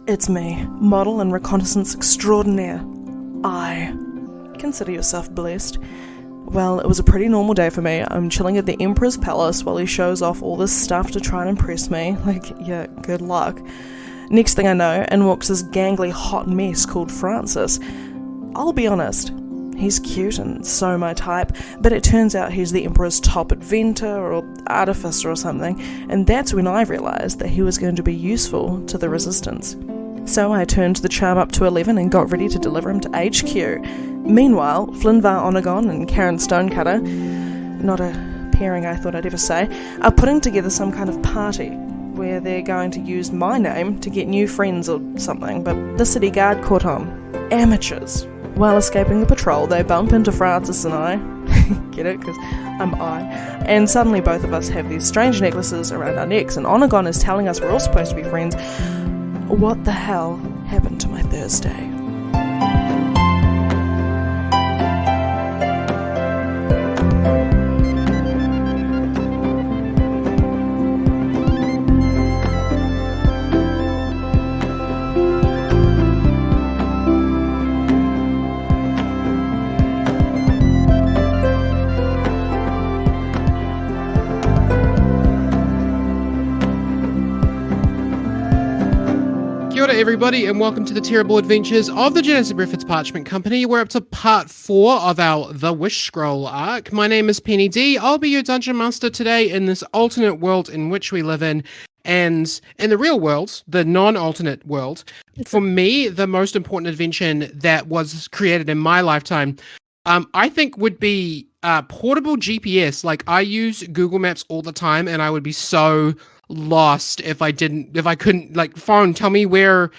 It's me, model and reconnaissance extraordinaire. I. Consider yourself blessed. Well, it was a pretty normal day for me. I'm chilling at the Emperor's Palace while he shows off all this stuff to try and impress me. Yeah, good luck. Next thing I know, in walks this gangly hot mess called Francis. I'll be honest, he's cute and so my type, but it turns out he's the Emperor's top inventor or artificer or something, and that's when I realised that he was going to be useful to the Resistance. So I turned the charm up to 11 and got ready to deliver him to HQ. Meanwhile, Flynn Onagon and Karen Stonecutter, not a pairing I thought I'd ever say, are putting together some kind of party where they're going to use my name to get new friends or something, but the city guard caught on. Amateurs. While escaping the patrol, they bump into Francis and I. Get it? Because I'm I. And suddenly both of us have these strange necklaces around our necks, and Onagon is telling us we're all supposed to be friends. What the hell happened to my Thursday? Kia ora everybody, and welcome to the terrible adventures of the Genesis Griffiths Parchment Company. We're up to part 4 of our The Wish Scroll arc. My name is Penny D. I'll be your Dungeon Master today in this alternate world in which we live in. And in the real world, the non-alternate world, for me, the most important invention that was created in my lifetime, I think would be portable GPS. Like, I use Google Maps all the time, and I would be so lost if I couldn't, like, phone, tell me where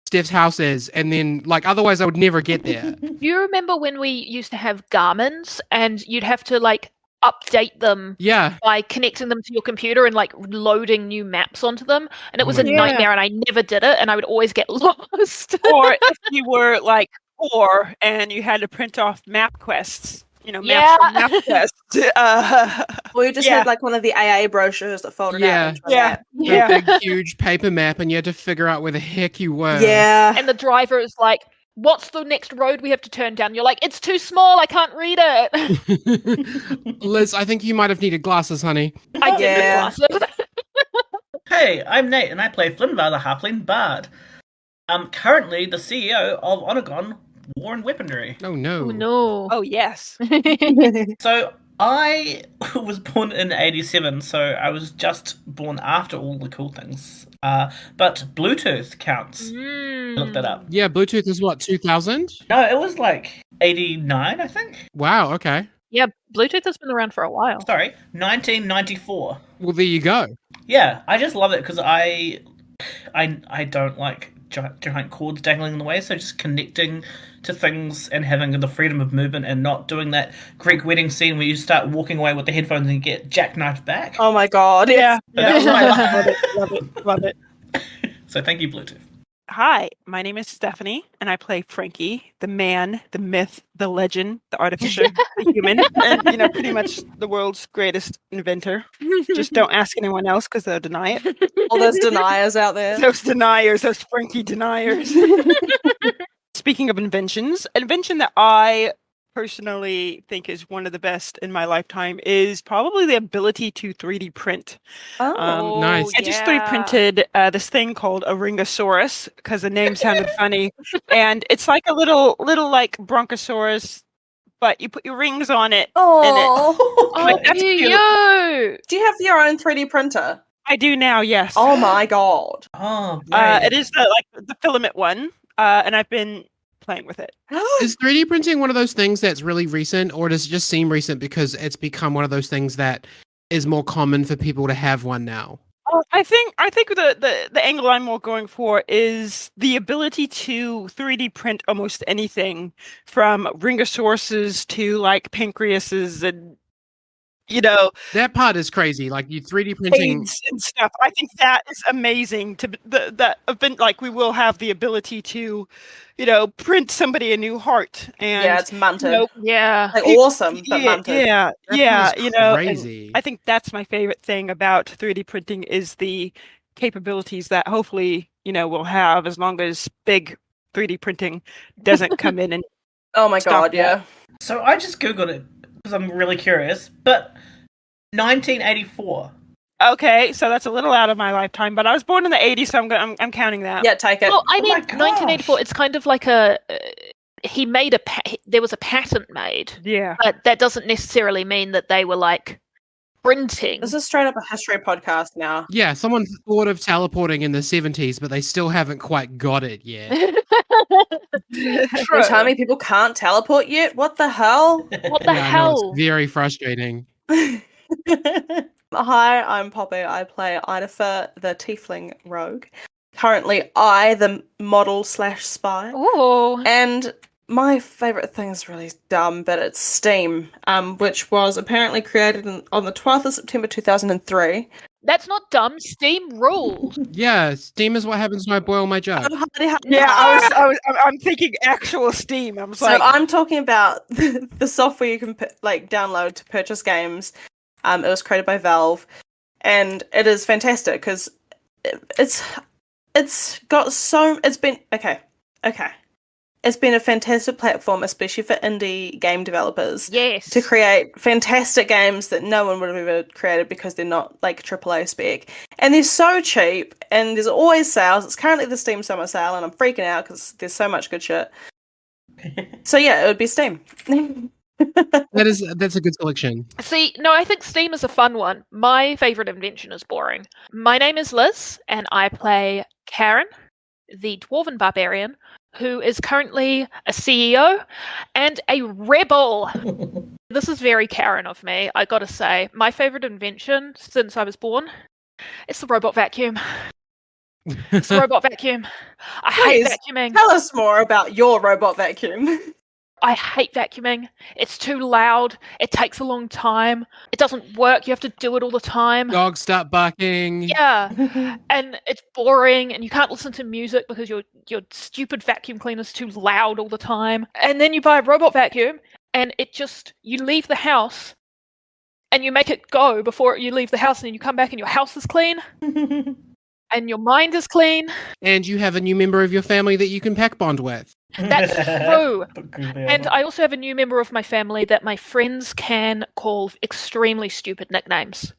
Steph's house is, and then, like, otherwise I would never get there. Do you remember when we used to have Garmins and you'd have to, like, update them by connecting them to your computer and, like, loading new maps onto them? And it was a nightmare, and I never did it, and I would always get lost. Or if you were, like, poor and you had to print off map quests. You know, maps from MapQuest. Or you just had like one of the AA brochures that folded out. The big, huge paper map, and you had to figure out where the heck you were. Yeah. And the driver is like, what's the next road we have to turn down? You're like, it's too small, I can't read it. Liz, I think you might have needed glasses, honey. I did need glasses. Hey, I'm Nate, and I play Flynn, the Halfling Bard. I'm currently the CEO of Onagon War and Weaponry. Oh no. Oh no. Oh yes. So I was born in 87, so I was just born after all the cool things. But Bluetooth counts. I looked that up. Yeah, Bluetooth is what, 2000? No, it was like 89, I think. Wow, okay. Yeah, Bluetooth has been around for a while. Sorry, 1994. Well, there you go. Yeah, I just love it because I don't like giant cords dangling in the way, so just connecting to things and having the freedom of movement and not doing that Greek wedding scene where you start walking away with the headphones and you get jackknifed back. Oh my god. Yeah. That was my life. Love it. So thank you, Bluetooth. Hi, my name is Stephanie, and I play Frankie, the man, the myth, the legend, the artificer, the human, and, you know, pretty much the world's greatest inventor. Just don't ask anyone else because they'll deny it. All those deniers out there. Those deniers, those Frankie deniers. Speaking of inventions, an invention that I personally think is one of the best in my lifetime is probably the ability to 3D print. Nice. I just 3D printed this thing called a Ringosaurus because the name sounded funny, and it's like a little like Bronchosaurus, but you put your rings on it. Oh, that's beautiful. Do you have your own 3D printer? I do now. Yes. Oh my god. Oh, great. It is the filament one, and I've been playing with it. Is 3D printing one of those things that's really recent, or does it just seem recent because it's become one of those things that is more common for people to have one now? I think the angle I'm more going for is the ability to 3D print almost anything, from Ringosauruses to like pancreases and, you know, that part is crazy. Like, you 3D printing and stuff. I think that is amazing. That event, like, we will have the ability to, you know, print somebody a new heart. And yeah, it's manted. Like, awesome, but manted. Yeah, you know, crazy. I think that's my favorite thing about 3D printing is the capabilities that hopefully we'll have, as long as big 3D printing doesn't come in and Oh my stop god, yeah. So I just googled it because I'm really curious. But 1984. Okay, so that's a little out of my lifetime, but I was born in the 80s, so I'm counting that. Yeah, take it. Well, I mean, my gosh. 1984. It's kind of like he made there was a patent made. Yeah. But that doesn't necessarily mean that they were like printing. This is straight up a history podcast now. Yeah, someone thought of teleporting in the 70s, but they still haven't quite got it yet. You're telling me people can't teleport yet? What the hell? What the hell? It's very frustrating. Hi, I'm Poppy. I play Idafer, the Tiefling Rogue. Currently, the model/spy. Oh. And my favourite thing is really dumb, but it's Steam, which was apparently created on the 12th of September 2003. That's not dumb. Steam rules. Yeah, Steam is what happens when I boil my jug. Yeah, I'm thinking actual Steam. I'm talking about the software you can download to purchase games. It was created by Valve, and it is fantastic because it's been a fantastic platform, especially for indie game developers. Yes. To create fantastic games that no one would have ever created because they're not like AAA spec. And they're so cheap, and there's always sales. It's currently the Steam Summer Sale, and I'm freaking out because there's so much good shit. So yeah, it would be Steam. That's a good selection. See, no, I think Steam is a fun one. My favourite invention is boring. My name is Liz, and I play Karen, the Dwarven Barbarian, who is currently a CEO and a rebel. This is very Karen of me, I gotta say. My favourite invention since I was born is the robot vacuum. It's the robot vacuum. I hate vacuuming. Tell us more about your robot vacuum. I hate vacuuming. It's too loud. It takes a long time. It doesn't work. You have to do it all the time. Dogs start barking. Yeah. And it's boring, and you can't listen to music because your stupid vacuum cleaner's too loud all the time. And then you buy a robot vacuum, and you leave the house, and you make it go before you leave the house, and then you come back and your house is clean. And your mind is clean. And you have a new member of your family that you can pack bond with. That's true. And I also have a new member of my family that my friends can call extremely stupid nicknames.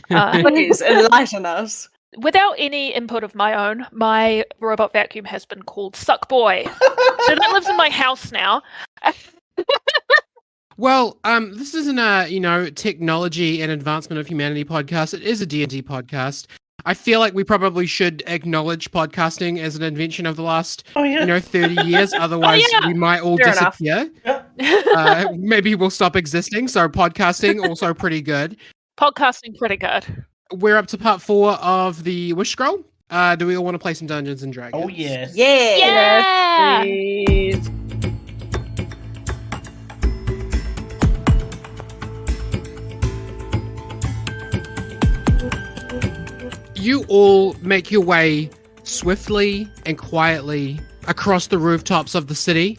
Please enlighten us. Without any input of my own, my robot vacuum has been called Suckboy. So that lives in my house now. Well, this isn't a, technology and advancement of humanity podcast. It is a D&D podcast. I feel like we probably should acknowledge podcasting as an invention of the last, 30 years. Otherwise, we might all disappear. Maybe we'll stop existing. So podcasting, also pretty good. Podcasting, pretty good. We're up to part 4 of the Wish Scroll. Do we all want to play some Dungeons and Dragons? Oh, yes. Yeah! Yes, please. You all make your way swiftly and quietly across the rooftops of the city,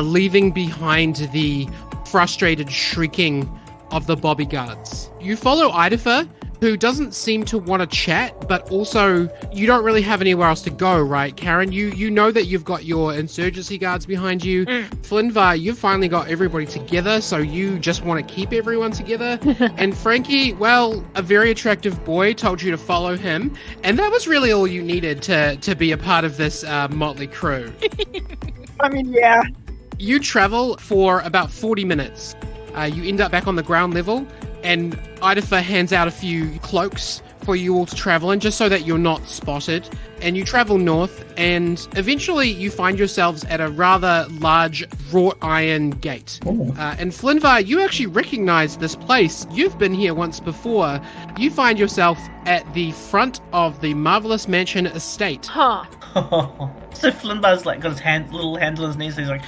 leaving behind the frustrated shrieking of the bodyguards. You follow Idafer, who doesn't seem to want to chat, but also you don't really have anywhere else to go, right, Karen? You know that you've got your insurgency guards behind you. Flynn, you've finally got everybody together, so you just want to keep everyone together. And Frankie, well, a very attractive boy told you to follow him, and that was really all you needed to be a part of this motley crew. I mean, yeah. You travel for about 40 minutes. You end up back on the ground level, and Idafer hands out a few cloaks for you all to travel in, just so that you're not spotted. And you travel north, and eventually you find yourselves at a rather large wrought iron gate. And Flynn, you actually recognize this place. You've been here once before. You find yourself at the front of the Marvelous Mansion Estate. Huh. So Flynn's got his little hands on his knees, and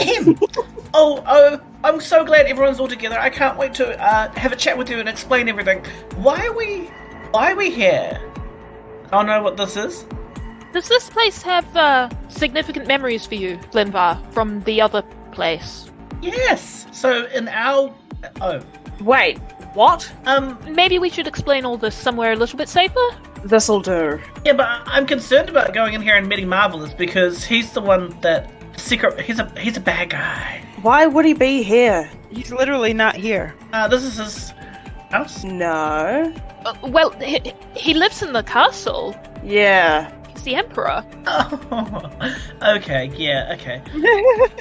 he's Oh, I'm so glad everyone's all together. I can't wait to have a chat with you and explain everything. Why are we here? I don't know what this is. Does this place have significant memories for you, Glenvar, from the other place? Yes. So in our... Wait, what? Maybe we should explain all this somewhere a little bit safer? This'll do. Yeah, but I'm concerned about going in here and meeting Marvelous because he's the one that he's a bad guy. Why would he be here? He's literally not here. This is his house? No. Well, he lives in the castle. Yeah. He's the emperor. Oh, okay, yeah, okay.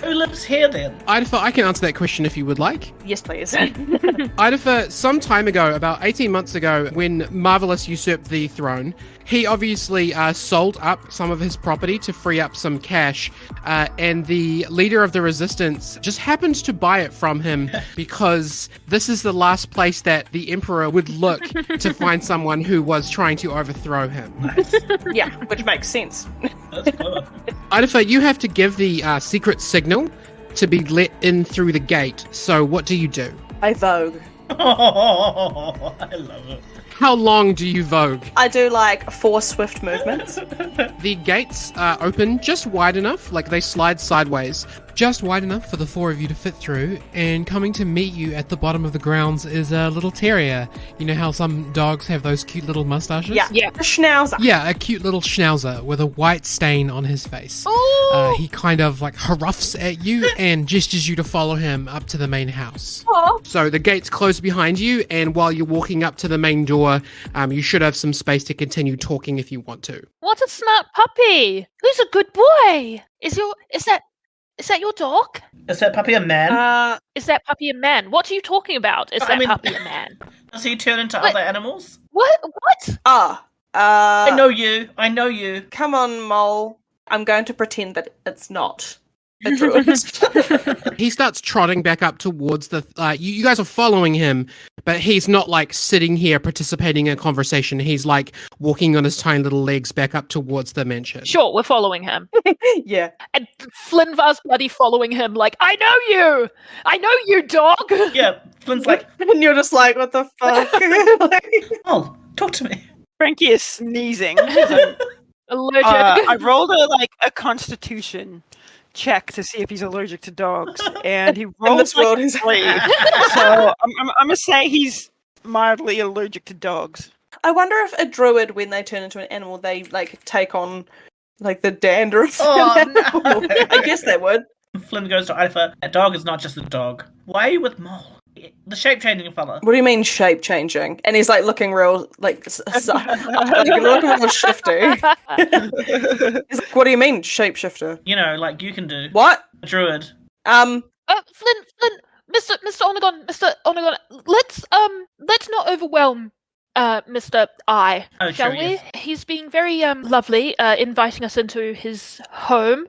Who lives here then? Idafer, I can answer that question if you would like. Yes, please. Idafer, some time ago, about 18 months ago, when Marvelous usurped the throne, he obviously sold up some of his property to free up some cash, and the leader of the resistance just happened to buy it from him because this is the last place that the emperor would look to find someone who was trying to overthrow him. Nice. Yeah, which makes sense. That's good. Idafer, you have to give the secret signal to be let in through the gate. So what do you do? I vogue. Oh, I love it. How long do you vogue? I do like 4 swift movements. The gates are open just wide enough, like they slide sideways, just wide enough for the 4 of you to fit through, and coming to meet you at the bottom of the grounds is a little terrier. You know how some dogs have those cute little mustaches? Yeah. A schnauzer. Yeah, a cute little schnauzer with a white stain on his face. He kind of like haruffs at you and gestures you to follow him up to the main house. Aww. So the gates close behind you, and while you're walking up to the main door, you should have some space to continue talking if you want to. What a smart puppy! Who's a good boy? Is that your dog? Is that puppy a man? Is that puppy a man? What are you talking about? Is that puppy a man? Does he turn into other animals? What? I know you. Come on, Mole. I'm going to pretend that it's not a druid. He starts trotting back up towards the... you guys are following him, but he's not, like, sitting here participating in a conversation. He's, like, walking on his tiny little legs back up towards the mansion. Sure, we're following him. Yeah. And Flynn was bloody following him like, I know you, dog! Yeah, Flynn's like... And you're just like, what the fuck? Oh, talk to me. Frankie is sneezing. Allergic. I rolled a constitution check to see if he's allergic to dogs, and he rolled this world like is- 3. So I'm gonna say he's mildly allergic to dogs. I wonder if a druid, when they turn into an animal, they like take on like the dander of Oh, no. I guess they would. Flynn goes to Idafer. A dog is not just a dog. Why are you with Mole? The shape-changing fella. What do you mean shape changing? And he's like looking real like looking real shifty. He's like, what do you mean shapeshifter? You know, like you can do. What? A druid. Flynn, Mr. Onagon, let's not overwhelm Mr. I, shall we? Yes. He's being very lovely, inviting us into his home.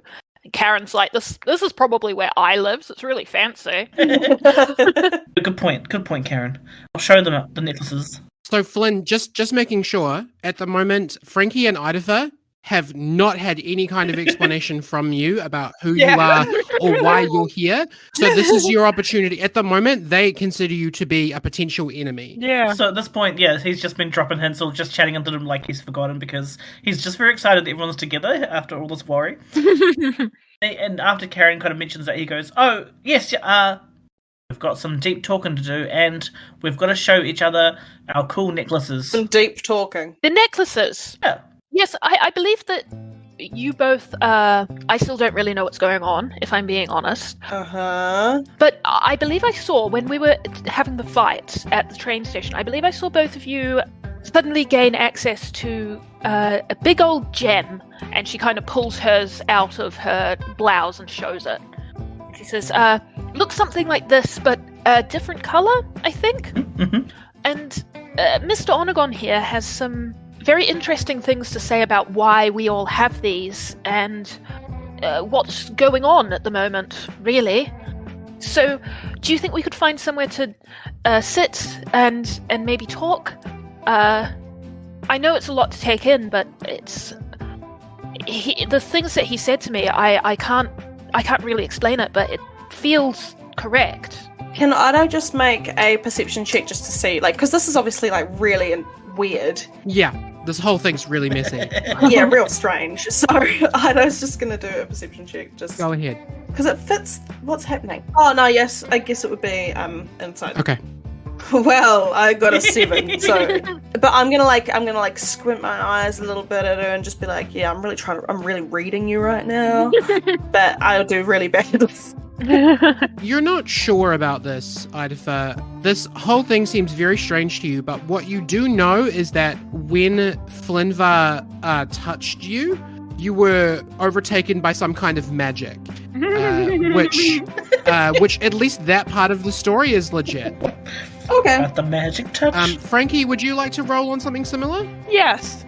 Karen's like, this is probably where I live, so it's really fancy. Good point, Karen. I'll show them the necklaces. So Flynn, just making sure, at the moment, Frankie and Idafer have not had any kind of explanation from you about who you are or why you're here. So this is your opportunity. At the moment, they consider you to be a potential enemy. Yeah. So at this point, yeah, he's just been dropping hints or just chatting into them like he's forgotten because he's just very excited that everyone's together after all this worry. And after Karen kind of mentions that, he goes, oh, yes, we've got some deep talking to do and we've got to show each other our cool necklaces. Some deep talking. The necklaces? Yeah. Yes, I believe that you both, I still don't really know what's going on, if I'm being honest. Uh-huh. But I believe I saw, when we were having the fight at the train station, I believe I saw both of you suddenly gain access to a big old gem, and she kind of pulls hers out of her blouse and shows it. She says, looks something like this, but a different color, I think. Mm-hmm. And Mr. Onagon here has some very interesting things to say about why we all have these and what's going on at the moment, really. So, do you think we could find somewhere to sit and maybe talk? I know it's a lot to take in, but it's the things that he said to me. I can't really explain it, but it feels correct. Can Ido just make a perception check just to see, like, because this is obviously like really weird. Yeah. This whole thing's really messy. Yeah, real strange. So Ido's just going to do a perception check. Just go ahead. Because it fits what's happening. Oh, no, yes. I guess it would be insight. Okay. Well, I got a 7, so. But I'm gonna squint my eyes a little bit at her and just be like, yeah, I'm really reading you right now. But I'll do really bad. You're not sure about this, Idafer. This whole thing seems very strange to you, but what you do know is that when Flynnvar touched you, you were overtaken by some kind of magic, which at least that part of the story is legit. Okay. Got the magic touch. Frankie, would you like to roll on something similar? Yes.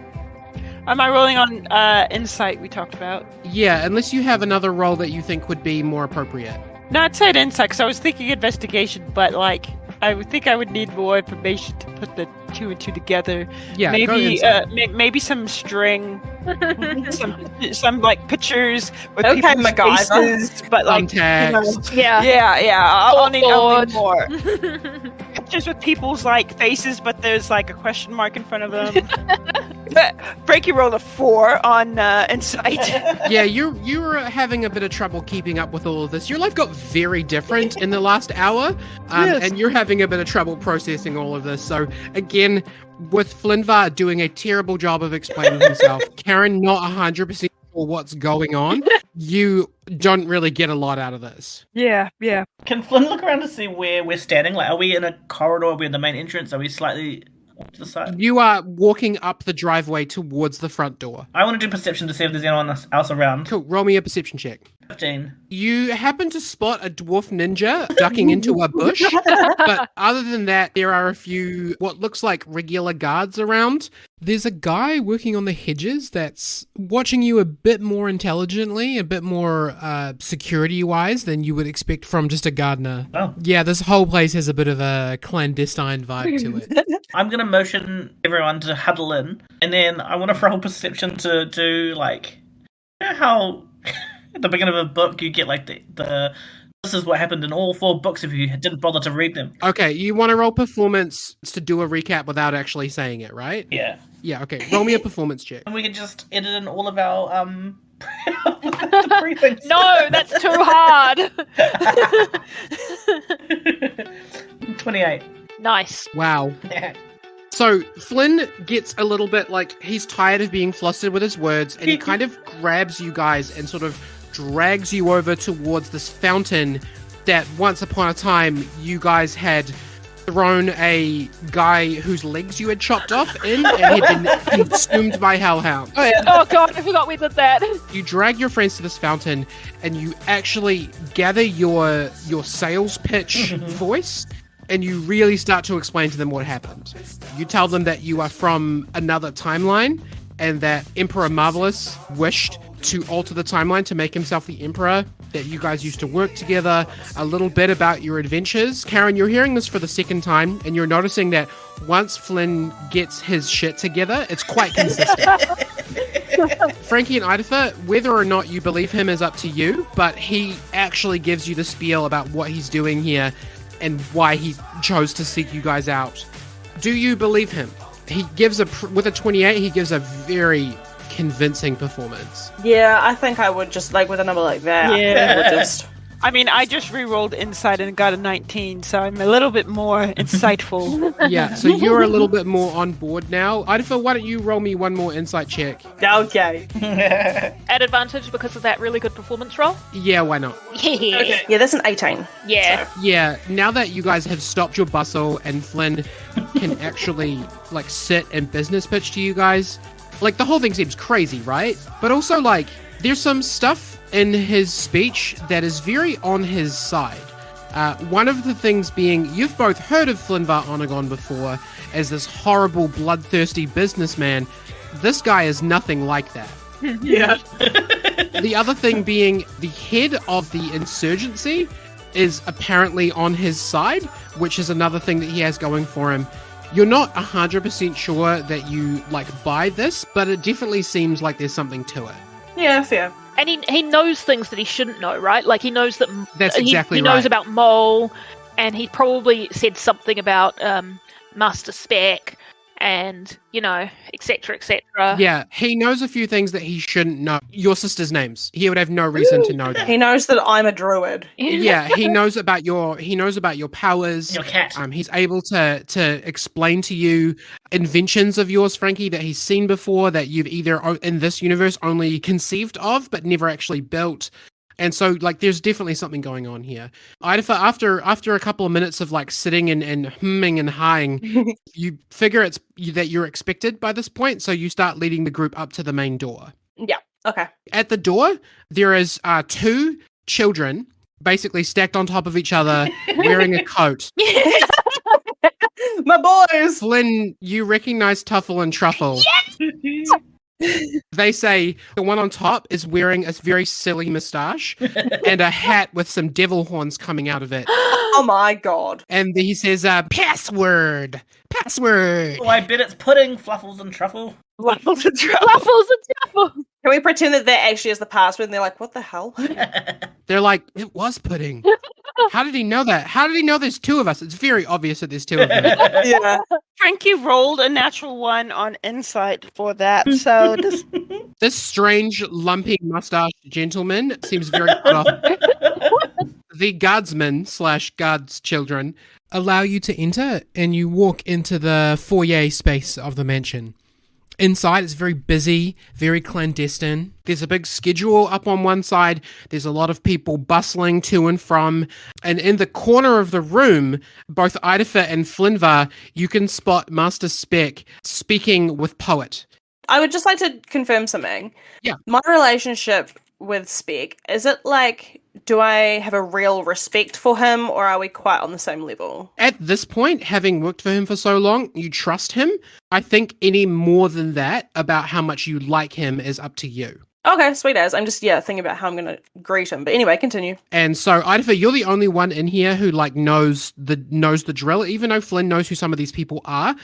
Am I rolling on insight we talked about? Yeah, unless you have another roll that you think would be more appropriate. No, I'd say insight, because I was thinking investigation, but like, I would think I would need more information to put the 2 and 2 together. Yeah, maybe some string, some like pictures with Okay, people's MacGyver. faces, but like, Context. yeah. I'll need more. Board. Pictures with people's like faces, but there's like a question mark in front of them. But Frankie rolled a 4 on insight. Yeah, you were having a bit of trouble keeping up with all of this. Your life got very different in the last hour, and you're having a bit of trouble processing all of this. So again, with Flynnvar doing a terrible job of explaining himself, Karen not 100% sure what's going on, you don't really get a lot out of this. Yeah. Can Flynn look around to see where we're standing? Like, are we in a corridor? Are we in the main entrance? Are we slightly to the side? You are walking up the driveway towards the front door. I want to do perception to see if there's anyone else around. Cool. Roll me a perception check. 15. You happen to spot a dwarf ninja ducking into a bush, but other than that, there are a few what looks like regular guards around. There's a guy working on the hedges that's watching you a bit more intelligently, a bit more security-wise than you would expect from just a gardener. Oh. Yeah, this whole place has a bit of a clandestine vibe to it. I'm going to motion everyone to huddle in, and then I want to roll perception to do, like, you know how at the beginning of a book you get, like, the this is what happened in all 4 books if you didn't bother to read them. Okay, you want to roll performance to do a recap without actually saying it, right? Yeah. Yeah, okay. Roll me a performance check. And we can just edit in all of our, the precincts. No, that's too hard. 28. Nice. Wow. So Flynn gets a little bit like he's tired of being flustered with his words, and he kind of grabs you guys and sort of drags you over towards this fountain that once upon a time you guys had thrown a guy whose legs you had chopped off in, and he'd been consumed by hellhounds. Oh, yeah. Oh god, I forgot we did that. You drag your friends to this fountain, and you actually gather your sales pitch voice, and you really start to explain to them what happened. You tell them that you are from another timeline, and that Emperor Marvelous wished to alter the timeline to make himself the emperor, that you guys used to work together, a little bit about your adventures. Karen, you're hearing this for the second time, and you're noticing that once Flynn gets his shit together, it's quite consistent. Frankie and Idafer, whether or not you believe him is up to you, but he actually gives you the spiel about what he's doing here and why he chose to seek you guys out. Do you believe him? He gives with a 28, he gives a very convincing performance. Yeah, I think I would just, like, with a number like that. Yeah. I mean, I just re-rolled Insight and got a 19, so I'm a little bit more insightful. Yeah, so you're a little bit more on board now. Idafer, why don't you roll me one more insight check? Okay. At advantage because of that really good performance roll? Yeah, why not? Yeah. Yeah, that's an 18. Yeah. So. Yeah, now that you guys have stopped your bustle and Flynn can actually, like, sit and business pitch to you guys, like, the whole thing seems crazy, right? But also, like, there's some stuff in his speech that is very on his side. One of the things being, you've both heard of Flynnvar Onagon before as this horrible, bloodthirsty businessman. This guy is nothing like that. Yeah. The other thing being, the head of the Insurgency is apparently on his side, which is another thing that he has going for him. You're not 100% sure that you, like, buy this, but it definitely seems like there's something to it. Yeah, fair. And he knows things that he shouldn't know, right? Like, he knows that... That's exactly he right. He knows about Mole, and he probably said something about Master Spec, and, etc., etc. Yeah, he knows a few things that he shouldn't know. Your sister's names. He would have no reason to know that. He knows that I'm a druid. Yeah, he knows about your powers. Your cat. He's able to explain to you inventions of yours, Frankie, that he's seen before, that you've either in this universe only conceived of but never actually built. And so, there's definitely something going on here. Idafa, after a couple of minutes of sitting and humming and hawing, you figure that you're expected by this point, so you start leading the group up to the main door. Yeah. Okay. At the door, there is 2 children, basically stacked on top of each other, wearing a coat. My boys! Flynn, you recognize Tuffle and Truffle. Yes! They say the one on top is wearing a very silly moustache and a hat with some devil horns coming out of it. Oh my god. And he says, password. Oh, I bet it's pudding, Fluffles and Truffle. Fluffles and Truffle. Fluffles and Truffle. Can we pretend that actually is the password and they're like, what the hell? They're like, it was pudding. How did he know that? How did he know there's 2 of us? It's very obvious that there's 2 of them. Yeah. Frankie rolled a natural 1 on insight for that, so This strange, lumpy mustached gentleman seems very put off. The guardsmen / guards children allow you to enter, and you walk into the foyer space of the mansion. Inside, it's very busy, very clandestine. There's a big schedule up on one side. There's a lot of people bustling to and from. And in the corner of the room, both Idafa and Flynnvar, you can spot Master Spec speaking with Poet. I would just like to confirm something. Yeah. My relationship with Spec, is it do I have a real respect for him, or are we quite on the same level? At this point, having worked for him for so long, you trust him. I think any more than that about how much you like him is up to you. Okay, sweet as. I'm just, thinking about how I'm going to greet him. But anyway, continue. And so, Idafa, you're the only one in here who knows the drill. Even though Flynn knows who some of these people are,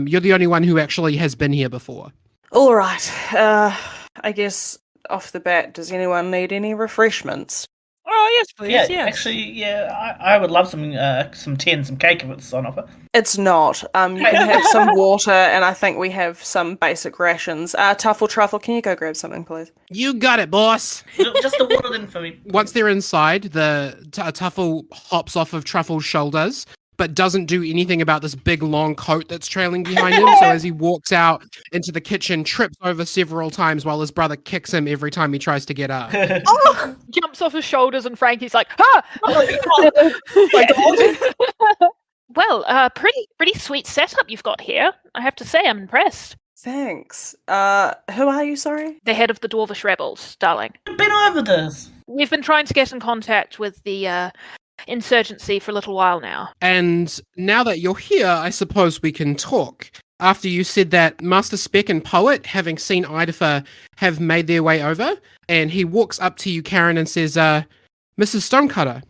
you're the only one who actually has been here before. All right. I guess off the bat, does anyone need any refreshments? Oh, yes, please. Yeah, yes. actually, I would love some tea and some cake if it's on offer. It's not. You can have some water, and I think we have some basic rations. Truffle, can you go grab something, please? You got it, boss. Just the water then for me. Once they're inside, Tuffle hops off of Truffle's shoulders, but doesn't do anything about this big long coat that's trailing behind him. So as he walks out into the kitchen, trips over several times while his brother kicks him every time he tries to get up. Oh! Jumps off his shoulders and Frankie's like, ha! Well, pretty sweet setup you've got here. I have to say, I'm impressed. Thanks. Who are you, sorry? The head of the Dwarvish Rebels, darling. I've been over this. We've been trying to get in contact with the Insurgency for a little while now. And now that you're here, I suppose we can talk. After you said that, Master Spec and Poet, having seen Idafa, have made their way over, and he walks up to you, Karen, and says, Mrs. Stonecutter,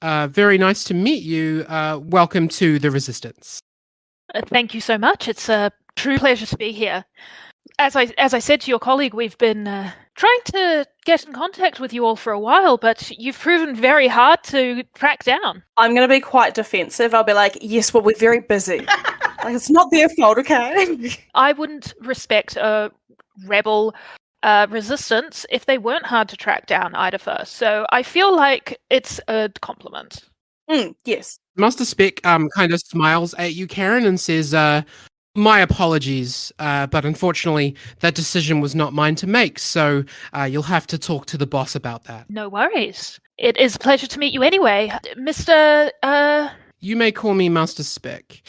very nice to meet you. Welcome to the Resistance. Thank you so much. It's a true pleasure to be here. As I said to your colleague, we've been trying to get in contact with you all for a while, but you've proven very hard to track down. I'm going to be quite defensive. I'll be like, yes, well, we're very busy. It's not their fault, okay? I wouldn't respect a rebel resistance if they weren't hard to track down, Idafa. So I feel like it's a compliment. Yes. Master Spec kind of smiles at you, Karen, and says, my apologies, but unfortunately that decision was not mine to make, so you'll have to talk to the boss about that. No worries. It is a pleasure to meet you anyway. Mr. You may call me Master Spec.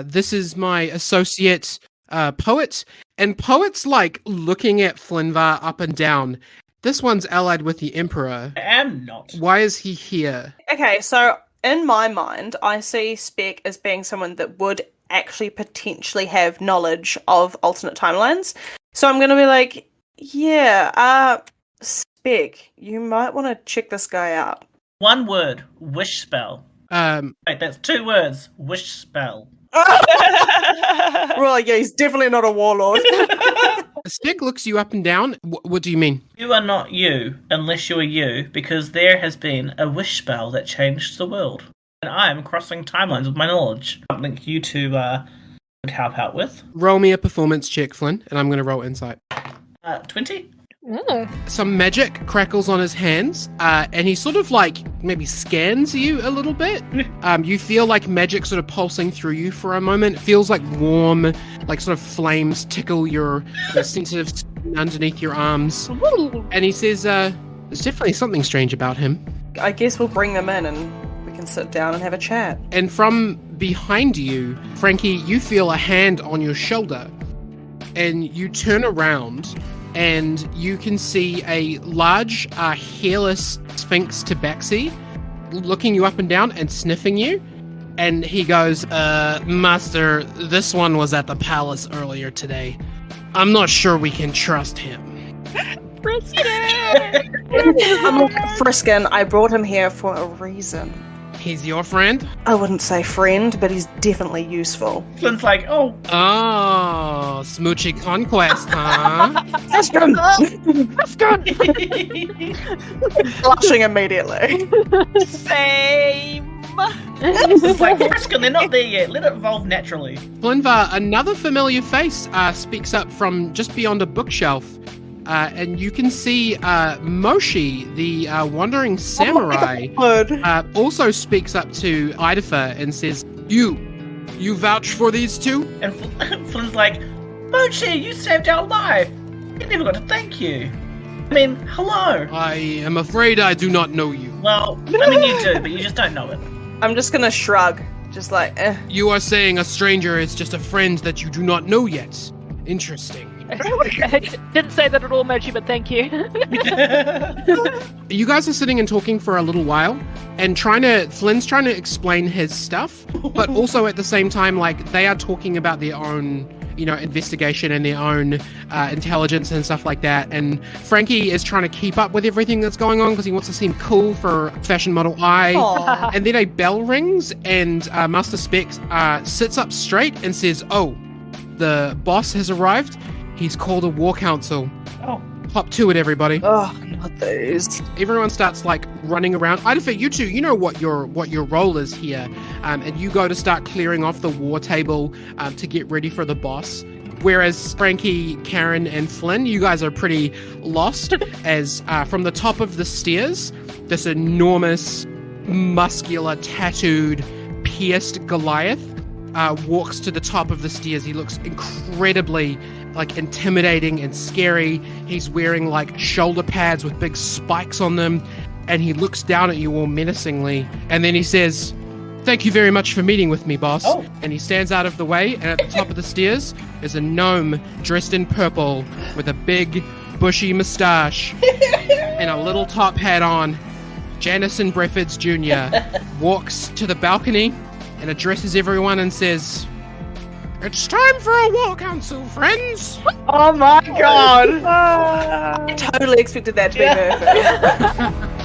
This is my associate, Poet, and Poet's looking at Flynnvar up and down. This one's allied with the Emperor. I am not. Why is he here? Okay, so in my mind, I see Spec as being someone that would actually potentially have knowledge of alternate timelines. So I'm going to be like, Spec, you might want to check this guy out. One word, wish spell. Wait, that's 2 words, wish spell. Well, yeah, he's definitely not a warlord. Spec looks you up and down. What do you mean? You are not you, unless you are you, because there has been a wish spell that changed the world. And I am crossing timelines with my knowledge. I link you to could help out with. Roll me a performance check, Flynn, and I'm going to roll insight. 20. Ooh. Some magic crackles on his hands, and he sort of like maybe scans you a little bit. You feel like magic sort of pulsing through you for a moment. It feels like warm, like sort of flames tickle your sensitive skin underneath your arms. And he says, there's definitely something strange about him. I guess we'll bring them in and we can sit down and have a chat. And from behind you, Frankie, you feel a hand on your shoulder, and you turn around and you can see a large, hairless Sphinx tabaxi looking you up and down and sniffing you. And he goes, Master, this one was at the palace earlier today. I'm not sure we can trust him. Friskin! I'm not Friskin. I brought him here for a reason. He's your friend? I wouldn't say friend, but he's definitely useful. Flynn's like, oh. Oh, smoochy conquest, huh? Friskin! Blushing immediately. Same. It's like, Friskin, they're not there yet. Let it evolve naturally. Flynnvar, another familiar face speaks up from just beyond a bookshelf. And you can see Moshi, the wandering samurai, also speaks up to Idafer and says, You vouch for these two? And Flynn's like, Mochi, you saved our life. You never got to thank you. I mean, hello. I am afraid I do not know you. Well, I mean, you do, but you just don't know it. I'm just gonna shrug. Just like, You are saying a stranger is just a friend that you do not know yet. Interesting. I didn't say that at all, Mochi, but thank you. You guys are sitting and talking for a little while, and Flynn's trying to explain his stuff, but also at the same time, like, they are talking about their own, investigation and their own intelligence and stuff like that. And Frankie is trying to keep up with everything that's going on because he wants to seem cool for Fashion Model I. Aww. And then a bell rings, and Master Specs sits up straight and says, "Oh, the boss has arrived. He's called a war council. Oh. Hop to it, everybody." oh, not those. Everyone starts like running around. Idafer, you two, you know what your role is here, and you go to start clearing off the war table to get ready for the boss. Whereas Frankie, Karen, and Flynn, you guys are pretty lost as from the top of the stairs, this enormous, muscular, tattooed, pierced Goliath walks to the top of the stairs. He looks incredibly intimidating and scary. He's wearing shoulder pads with big spikes on them, and he looks down at you all menacingly, and then he says, "Thank you very much for meeting with me, boss." Oh. And he stands out of the way, and at the top of the stairs is a gnome dressed in purple with a big bushy mustache and a little top hat on. Janison Breffords Jr. walks to the balcony and addresses everyone and says, "It's time for a war council, friends." Oh my god! I totally expected that to be her.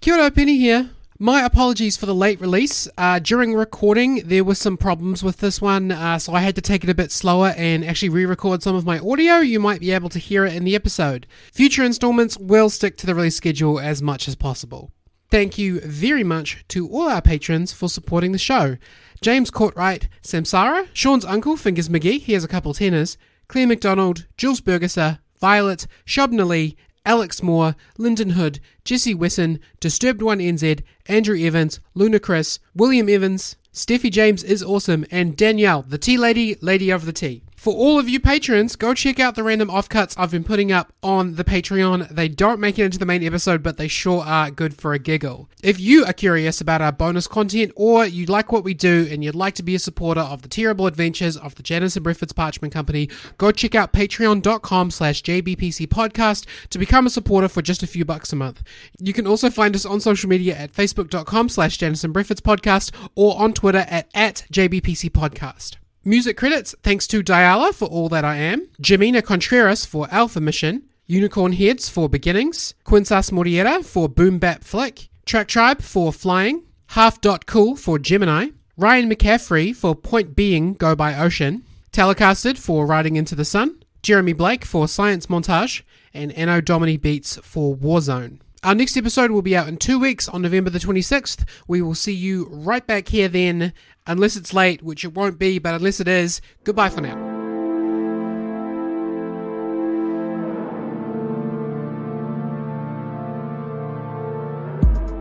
Kia ora, Penny here. My apologies for the late release. During recording, there were some problems with this one, so I had to take it a bit slower and actually re-record some of my audio. You might be able to hear it in the episode. Future installments will stick to the release schedule as much as possible. Thank you very much to all our patrons for supporting the show. James Courtwright, Samsara, Sean's uncle, Fingers McGee, he has a couple tenors, Claire McDonald, Jules Bergesser, Violet, Shobna Lee, Alex Moore, Lyndon Hood, Jesse Wesson, Disturbed One NZ, Andrew Evans, Luna Chris, William Evans, Steffi James is awesome, and Danielle, the tea lady, lady of the tea. For all of you patrons, go check out the random offcuts I've been putting up on the Patreon. They don't make it into the main episode, but they sure are good for a giggle. If you are curious about our bonus content, or you like what we do and you'd like to be a supporter of the terrible adventures of the Janice and Brifford's Parchment Company, go check out patreon.com/jbpcpodcast to become a supporter for just a few bucks a month. You can also find us on social media at facebook.com/Janice and Brifford's Podcast, or on Twitter at @jbpcpodcast. Music credits thanks to Diala for All That I Am, Jimena Contreras for Alpha Mission, Unicorn Heads for Beginnings, Quinsas Moriera for Boom Bap Flick, Track Tribe for Flying, Half.Cool for Gemini, Ryan McCaffrey for Point Being Go By Ocean, Telecasted for Riding Into the Sun, Jeremy Blake for Science Montage, and Anno Domini Beats for Warzone. Our next episode will be out in 2 weeks on November the 26th. We will see you right back here then, unless it's late, which it won't be, but unless it is, goodbye for now.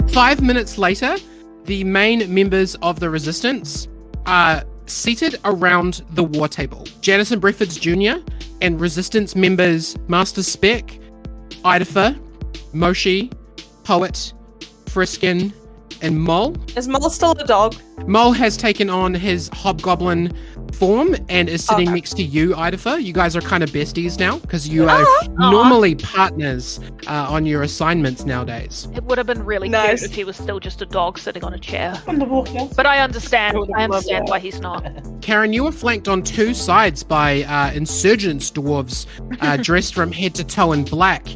Five minutes later, the main members of the Resistance are seated around the war table. Janice and Breffords Jr. and Resistance members Master Spec, Idafer, Moshi, Poet, Friskin, and Mole. Is Mole still a dog? Mole has taken on his hobgoblin form and is sitting next to you, Idafer. You guys are kind of besties now because you are normally partners on your assignments nowadays. It would have been really cute if he was still just a dog sitting on a chair. But I understand why he's not. Karen, you were flanked on two sides by insurgents dwarves dressed from head to toe in black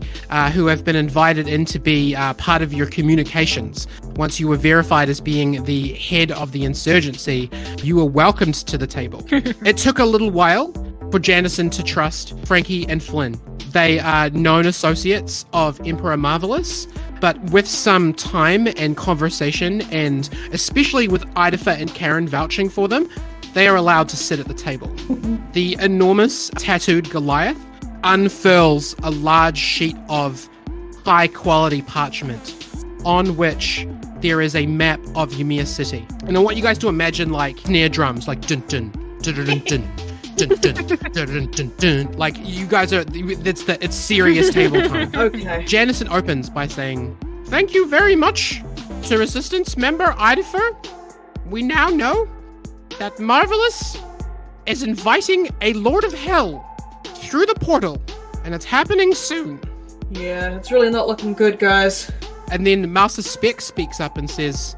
who have been invited in to be part of your communications. Once you were verified as being the head of the insurgency, you were welcomed to the table. It took a little while for Janison to trust Frankie and Flynn. They are known associates of Emperor Marvelous, but with some time and conversation, and especially with Idafer and Karen vouching for them, they are allowed to sit at the table. The enormous tattooed Goliath unfurls a large sheet of high-quality parchment on which there is a map of Ymir City. And I want you guys to imagine like snare drums, like dun dun dun dun dun dun dun dun dun dun. Like you guys are, it's serious table time. Okay. Janison opens by saying, "Thank you very much to Resistance member Idafer. We now know that Marvelous is inviting a Lord of Hell through the portal, and it's happening soon." Yeah, it's really not looking good, guys. And then Master Spec speaks up and says,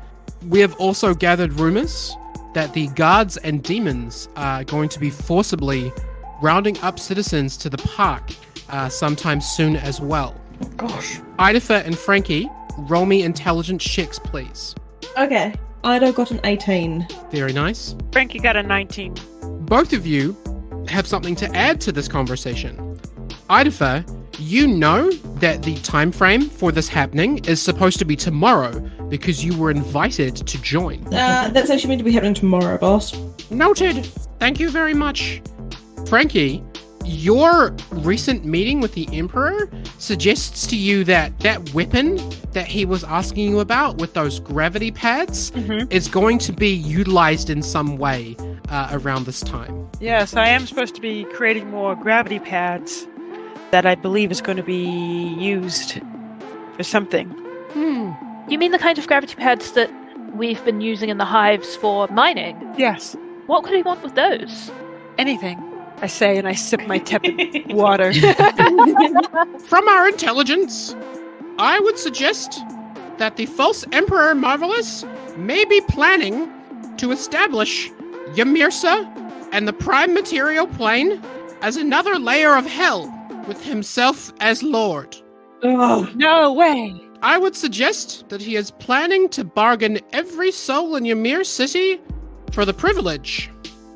"We have also gathered rumors that the guards and demons are going to be forcibly rounding up citizens to the park sometime soon as well." Oh, gosh. Idafer and Frankie, roll me intelligence checks, please. Okay. Ido got an 18. Very nice. Frankie got a 19. Both of you have something to add to this conversation. Idafer, you know that the time frame for this happening is supposed to be tomorrow because you were invited to join. That's actually meant to be happening tomorrow, boss. Noted. Thank you very much. Frankie, your recent meeting with the Emperor suggests to you that that weapon that he was asking you about with those gravity pads is going to be utilized in some way around this time. Yes, I am supposed to be creating more gravity pads that I believe is going to be used for something. You mean the kind of gravity pads that we've been using in the hives for mining? Yes. What could he want with those? Anything, I say, and I sip my tepid water. From our intelligence, I would suggest that the false Emperor Marvelous may be planning to establish Ymirsa and the Prime Material Plane as another layer of hell, with himself as Lord. Oh, no way! I would suggest that he is planning to bargain every soul in Ymir City for the privilege.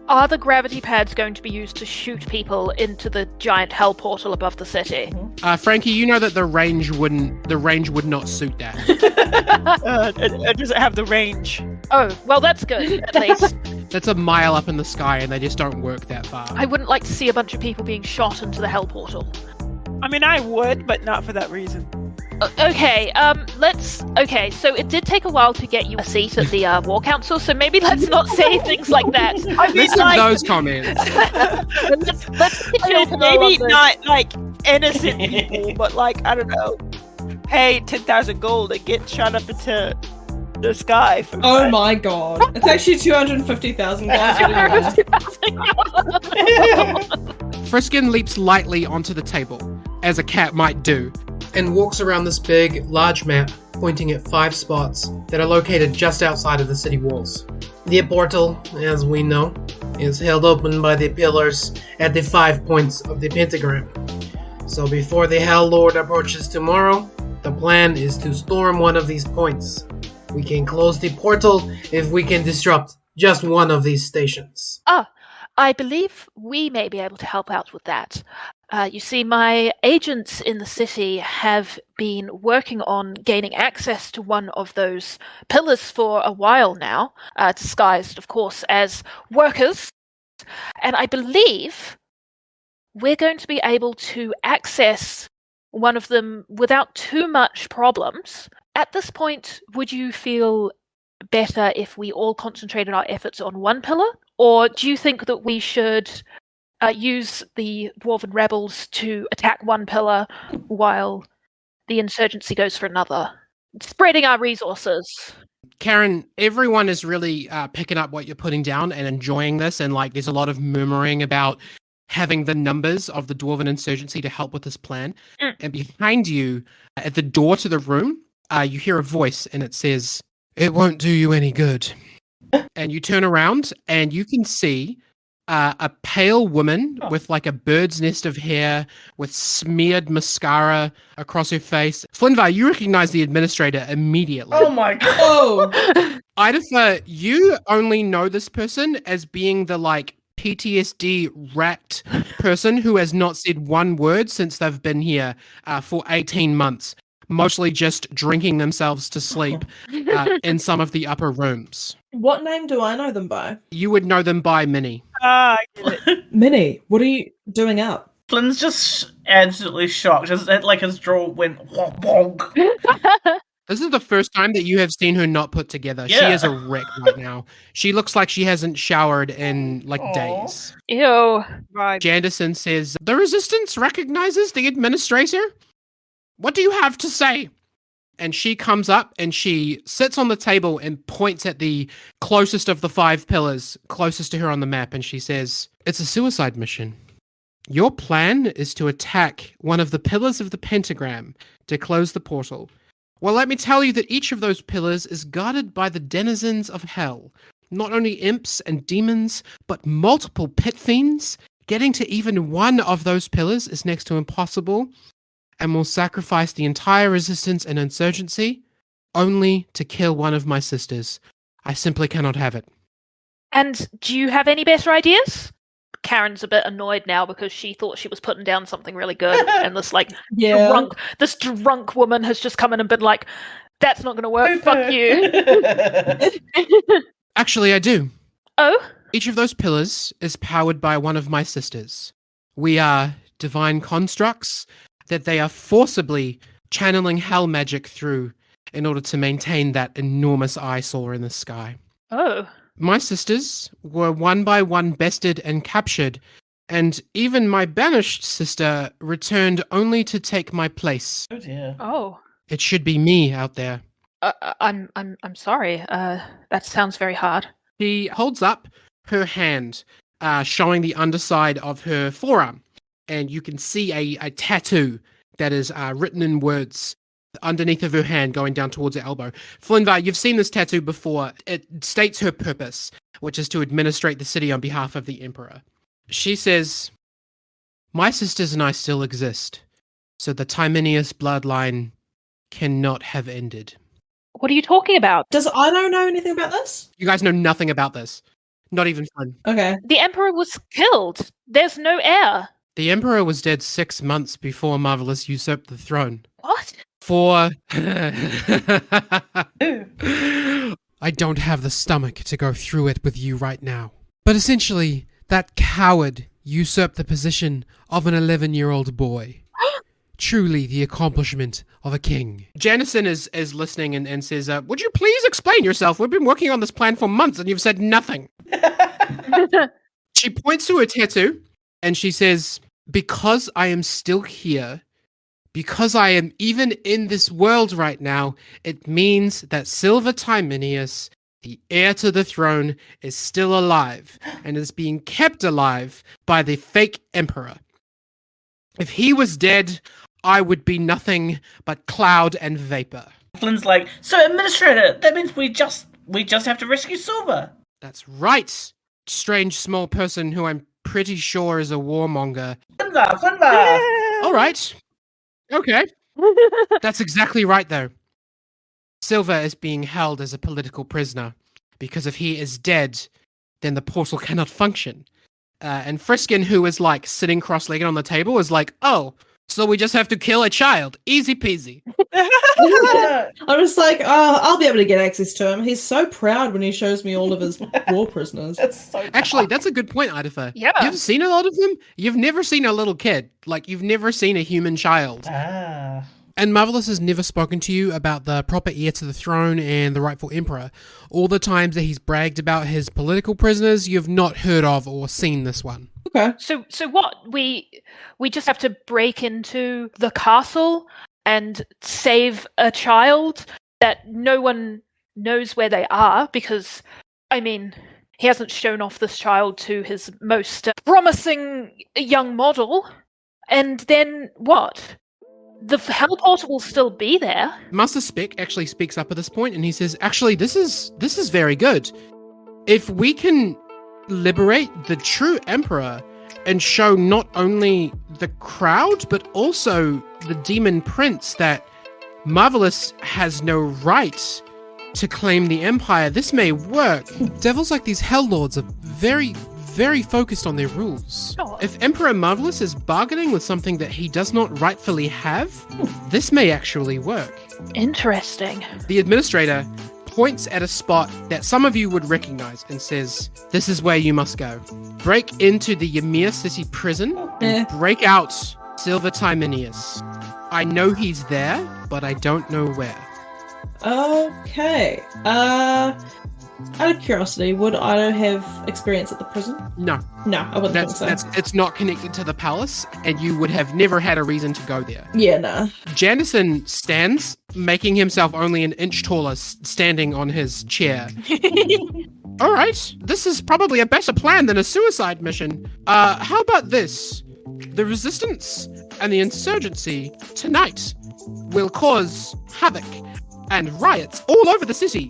Are the gravity pads going to be used to shoot people into the giant hell portal above the city? Frankie, you know that the range would not suit that. It doesn't have the range. Oh, well, that's good, at least. That's a mile up in the sky, and they just don't work that far. I wouldn't like to see a bunch of people being shot into the hell portal. I mean, I would, but not for that reason. Okay, Okay, so it did take a while to get you a seat at the War Council, so maybe let's not say things like that. I mean, Listen to those comments. Maybe not like innocent people, but like, I don't know, pay 10,000 gold and get shot up into the sky. Oh my god. It's actually 250,000 gold. Friskin leaps lightly onto the table, as a cat might do, and walks around this big, large map, pointing at 5 spots that are located just outside of the city walls. The portal, as we know, is held open by the pillars at the 5 points of the pentagram. So before the Hell Lord approaches tomorrow, the plan is to storm one of these points. We can close the portal if we can disrupt just one of these stations. I believe we may be able to help out with that. You see, my agents in the city have been working on gaining access to one of those pillars for a while now, disguised, of course, as workers. And I believe we're going to be able to access one of them without too much problems. At this point, would you feel better if we all concentrated our efforts on one pillar? Or do you think that we should use the Dwarven rebels to attack one pillar while the Insurgency goes for another? Spreading our resources. Karen, everyone is really picking up what you're putting down and enjoying this, and like there's a lot of murmuring about having the numbers of the Dwarven Insurgency to help with this plan. And behind you, at the door to the room, you hear a voice and it says, "It won't do you any good." And you turn around and you can see a pale woman with like a bird's nest of hair with smeared mascara across her face. Flynn, you recognize the administrator immediately. Oh my god. Oh! Idafer, you only know this person as being the like PTSD racked person who has not said one word since they've been here for 18 months. Mostly just drinking themselves to sleep in some of the upper rooms. What name do I know them by? You would know them by Minnie. I get it. Minnie, what are you doing up? Flynn's just absolutely shocked. His jaw went wonk. This is the first time that you have seen her not put together. Yeah. She is a wreck right now. She looks like she hasn't showered in like days. Ew. Right. Janderson says, "The Resistance recognizes the administrator? What do you have to say?" And she comes up and she sits on the table and points at the closest of the 5 pillars, closest to her on the map, and she says, "It's a suicide mission. Your plan is to attack one of the pillars of the pentagram to close the portal. Well, let me tell you that each of those pillars is guarded by the denizens of hell. Not only imps and demons, but multiple pit fiends. Getting to even one of those pillars is next to impossible, and will sacrifice the entire resistance and insurgency only to kill one of my sisters. I simply cannot have it." And do you have any better ideas? Karen's a bit annoyed now because she thought she was putting down something really good, and this drunk woman has just come in and been like, "That's not going to work. Fuck you." Actually, I do. Oh? Each of those pillars is powered by one of my sisters. We are divine constructs that they are forcibly channeling hell magic through in order to maintain that enormous eyesore in the sky. Oh. My sisters were one by one bested and captured, and even my banished sister returned only to take my place. Oh dear. Oh. It should be me out there. I'm sorry. That sounds very hard. She holds up her hand, showing the underside of her forearm, and you can see a tattoo that is written in words underneath of her hand going down towards her elbow. Flynn, you've seen this tattoo before. It states her purpose, which is to administrate the city on behalf of the Emperor. She says, "My sisters and I still exist, so the Tymenius bloodline cannot have ended." What are you talking about? Does Ido know anything about this? You guys know nothing about this. Not even Flynn. Okay. The Emperor was killed. There's no heir. The Emperor was dead 6 months before Marvelous usurped the throne. What? I don't have the stomach to go through it with you right now. But essentially, that coward usurped the position of an 11-year-old boy. truly the accomplishment of a king. Janison is listening and says, would you please explain yourself? We've been working on this plan for months and you've said nothing. She points to her tattoo and she says, because I am still here, because I am even in this world right now, it means that Silver Tymenius, the heir to the throne, is still alive and is being kept alive by the fake emperor. If he was dead, I would be nothing but cloud and vapor. Flynn's like, so administrator, that means we just have to rescue Silver. That's right, strange small person who I'm pretty sure is a warmonger. Flynn! All right. Okay. That's exactly right, though. Silver is being held as a political prisoner, because if he is dead, then the portal cannot function. And Friskin, who is like sitting cross-legged on the table, is like, oh, so we just have to kill a child. Easy peasy. I'm just like, oh, I'll be able to get access to him. He's so proud when he shows me all of his war prisoners. Actually, that's a good point, Idafer. Yeah. You've seen a lot of them. You've never seen a little kid. Like, you've never seen a human child. Ah. And Marvelous has never spoken to you about the proper heir to the throne and the rightful emperor. All the times that he's bragged about his political prisoners, you've not heard of or seen this one. Okay. So what? We just have to break into the castle and save a child that no one knows where they are, because, I mean, he hasn't shown off this child to his most promising young model. And then what? The hell portal will still be there. Master Spec actually speaks up at this point and he says, actually, this is very good. If we can liberate the true emperor and show not only the crowd, but also the demon prince that Marvelous has no right to claim the empire, this may work. Devils like these hell lords are very, very focused on their rules. Oh. If Emperor Marvelous is bargaining with something that he does not rightfully have, this may actually work. Interesting. The administrator points at a spot that some of you would recognize and says, this is where you must go. Break into the Ymir City prison and break out Silver Tymenius. I know he's there, but I don't know where. Okay. Out of curiosity, would I have experience at the prison? No. No, I wouldn't think so. It's not connected to the palace, and you would have never had a reason to go there. Yeah, nah. Janison stands, making himself only an inch taller, standing on his chair. All right, this is probably a better plan than a suicide mission. How about this? The resistance and the insurgency tonight will cause havoc and riots all over the city,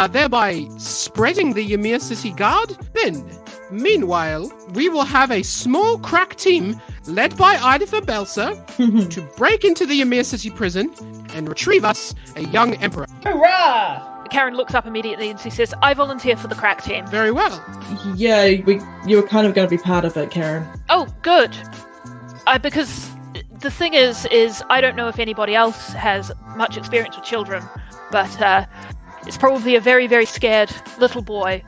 thereby spreading the Ymir City Guard. Then, meanwhile, we will have a small crack team led by Idafer Belsa to break into the Ymir City prison and retrieve us a young emperor. Hurrah! Karen looks up immediately and she says, I volunteer for the crack team. Very well. Yeah, you were kind of going to be part of it, Karen. Oh, good. Because the thing is I don't know if anybody else has much experience with children, but it's probably a very, very scared little boy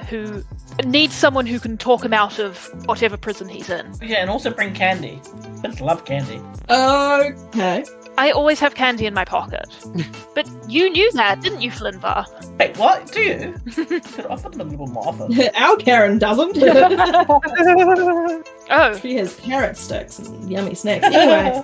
who needs someone who can talk him out of whatever prison he's in. Yeah, and also bring candy. Kids love candy. Okay. I always have candy in my pocket. But you knew that, didn't you, Flynnvar? Wait, what? Do you? Could offer them a little more often. Our Karen doesn't. Oh. She has carrot sticks and yummy snacks. Anyway.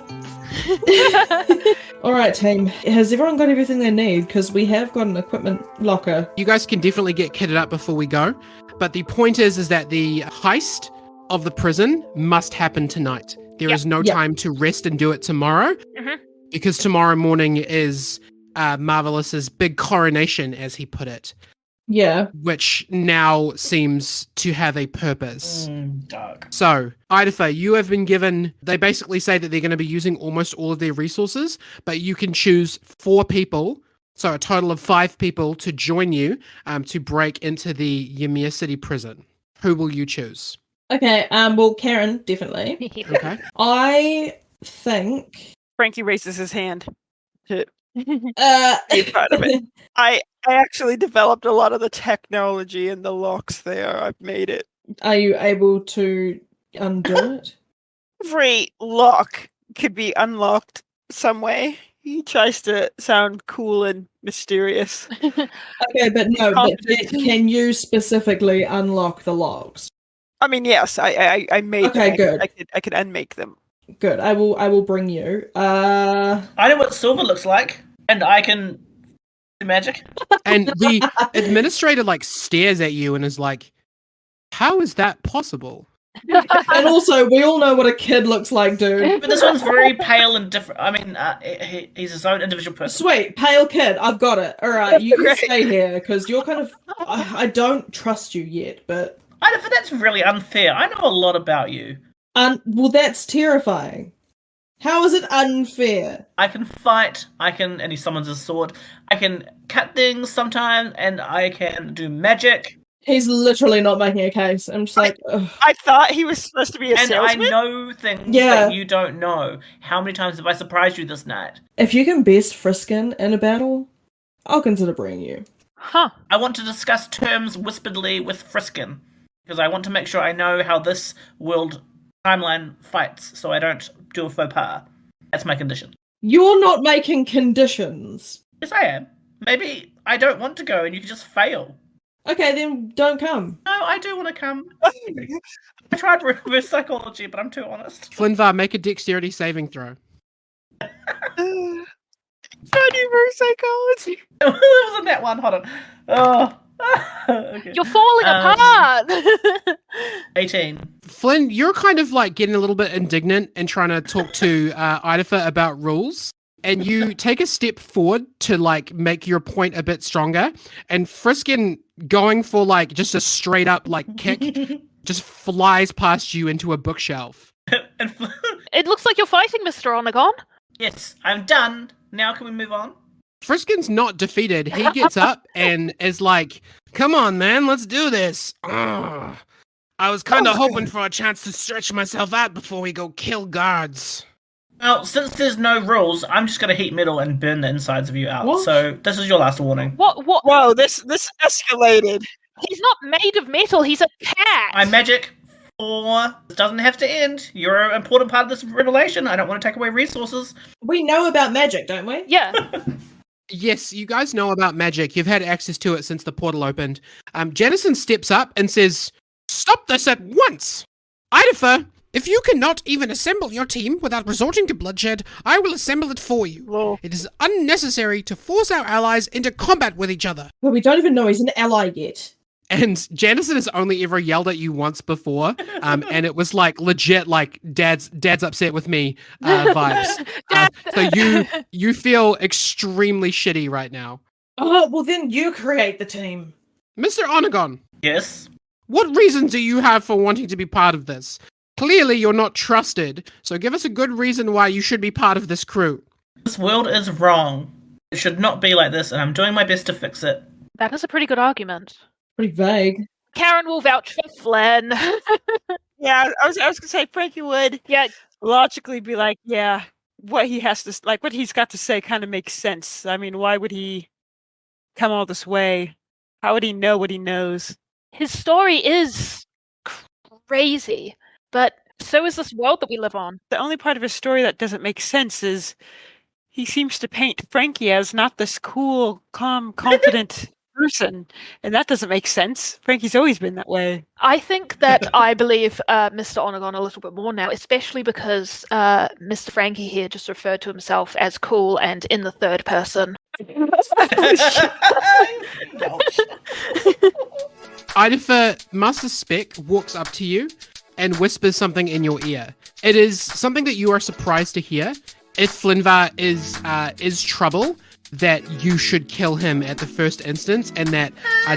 Alright, team. Has everyone got everything they need? Because we have got an equipment locker. You guys can definitely get kitted up before we go, but the point is that the heist of the prison must happen tonight. There is no time to rest and do it tomorrow, because tomorrow morning is Marvelous's big coronation, as he put it. Yeah. Which now seems to have a purpose. Dark. So, Idafer, you have been given... They basically say that they're going to be using almost all of their resources, but you can choose 4 people, so a total of 5 people, to join you to break into the Ymir City prison. Who will you choose? Okay, well, Karen, definitely. Okay. I think... Frankie raises his hand to Be proud of it. I actually developed a lot of the technology and the locks there. I've made it. Are you able to undo it? Every lock could be unlocked some way. He tries to sound cool and mysterious. Okay, but can you specifically unlock the logs? I mean, yes, I made okay, them. Good. I could unmake them. Good. I will bring you. I know what silver looks like, and I can do magic. And the administrator stares at you and is like, "How is that possible?" And also, we all know what a kid looks like, dude. But this one's very pale and different. I mean, he's his own individual person. Sweet, pale kid. I've got it. All right, you can stay here because you're kind of. I don't trust you yet, but. But that's really unfair. I know a lot about you. Well, that's terrifying. How is it unfair? I can fight. And he summons his sword. I can cut things sometimes, and I can do magic. He's literally not making a case. I'm just like, ugh. I thought he was supposed to be a salesman. And I know things that you don't know. How many times have I surprised you this night? If you can best Friskin in a battle, I'll consider bringing you. Huh. I want to discuss terms whisperedly with Friskin, because I want to make sure I know how this world timeline fights, so I don't do a faux pas. That's my condition. You're not making conditions. Yes, I am. Maybe I don't want to go and you can just fail. Okay, then don't come. No, I do want to come. I tried reverse psychology, but I'm too honest. Flynnvar, make a dexterity saving throw. Not reverse psychology. It wasn't that one. Hold on. Oh. Okay. You're falling apart. 18. Flynn, you're kind of getting a little bit indignant and trying to talk to Idafer about rules. And you take a step forward to make your point a bit stronger. And Friskin, going for just a straight up kick, just flies past you into a bookshelf. It looks like you're fighting, Mr. Onagon. Yes, I'm done. Now can we move on? Friskin's not defeated. He gets up and is like, "Come on, man, let's do this. Ugh. I was kind of hoping for a chance to stretch myself out before we go kill guards." Well, since there's no rules, I'm just going to heat metal and burn the insides of you out. What? So this is your last warning. What? Whoa, this escalated. He's not made of metal. He's a cat. I'm magic 4. This doesn't have to end. You're an important part of this revelation. I don't want to take away resources. We know about magic, don't we? Yeah. Yes, you guys know about magic. You've had access to it since the portal opened. Jennison steps up and says, "Stop this at once! Idafer, if you cannot even assemble your team without resorting to bloodshed, I will assemble it for you. Whoa. It is unnecessary to force our allies into combat with each other." Well, we don't even know he's an ally yet. And Jennison has only ever yelled at you once before, and it was legit, dad's upset with me vibes. So you feel extremely shitty right now. Oh, well then you create the team. Mr. Onagon. Yes? What reason do you have for wanting to be part of this? Clearly you're not trusted, so give us a good reason why you should be part of this crew. This world is wrong. It should not be like this, and I'm doing my best to fix it. That is a pretty good argument. Pretty vague. Karen will vouch for Flynn. Yeah, I was gonna say Frankie would logically be like, yeah, what he has to what he's got to say kind of makes sense. I mean, why would he come all this way? How would he know what he knows? His story is crazy, but so is this world that we live on. The only part of his story that doesn't make sense is he seems to paint Frankie as not this cool, calm, confident person, and that doesn't make sense. Frankie's always been that way. I think that I believe Mr. Onagon a little bit more now, especially because Mr. Frankie here just referred to himself as cool and in the third person. Idafer, Master Spec walks up to you and whispers something in your ear. It is something that you are surprised to hear. If Flynnvar is trouble, that you should kill him at the first instance, and that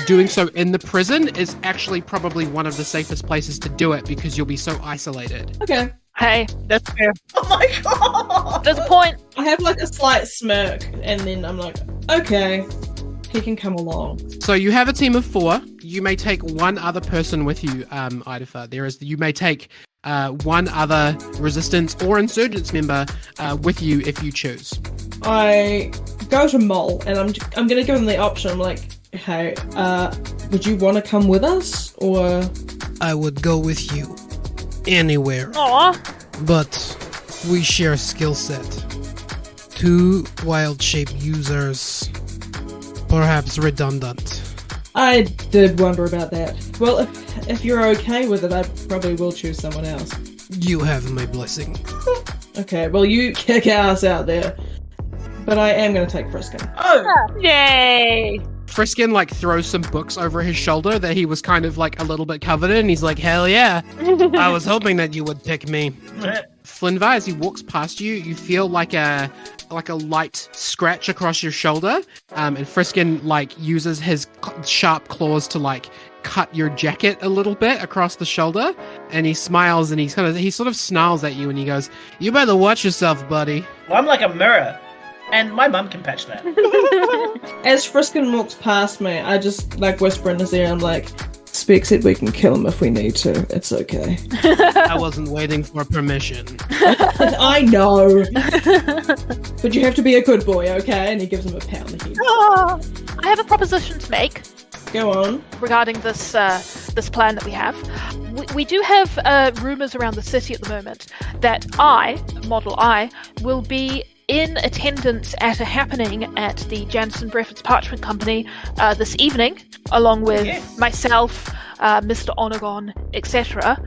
doing so in the prison is actually probably one of the safest places to do it because you'll be so isolated. Okay. Hey, That's fair. Oh my god! there's a point. I have a slight smirk, and then I'm like, okay, he can come along. So you have a team of 4. You may take one other person with you, Idafer. You may take one other resistance or insurgents member with you if you choose. I go to Mole, and I'm going to give him the option. I'm like, hey, would you want to come with us, or? I would go with you anywhere. Aw. But We share a skill set. 2 wild shape users. Perhaps redundant. I did wonder about that. Well, if you're okay with it, I probably will choose someone else. You have my blessing. Okay, well, you kick ass out there. But I am going to take Friskin. Oh! Yay! Friskin, like, throws some books over his shoulder that he was kind of, like, a little bit covered in. He's like, hell yeah. I was hoping that you would pick me. Flynn, as he walks past you, you feel like a light scratch across your shoulder. And Friskin, like, uses his sharp claws to, like, cut your jacket a little bit across the shoulder. And he smiles and he sort of snarls at you and he goes, you better watch yourself, buddy. Well, I'm like a mirror. And my mum can patch that. As Friskin walks past me, I just, like, whisper in his ear, I'm like, Speak said we can kill him if we need to. It's okay. I wasn't waiting for permission. I know. But you have to be a good boy, okay? And he gives him a pound on the head. I have a proposition to make. Go on. Regarding this this plan that we have. We do have rumours around the city at the moment that Model I, will be in attendance at a happening at the Jansen Breford's Parchment Company this evening, along with myself, Mr. Onagon, etc.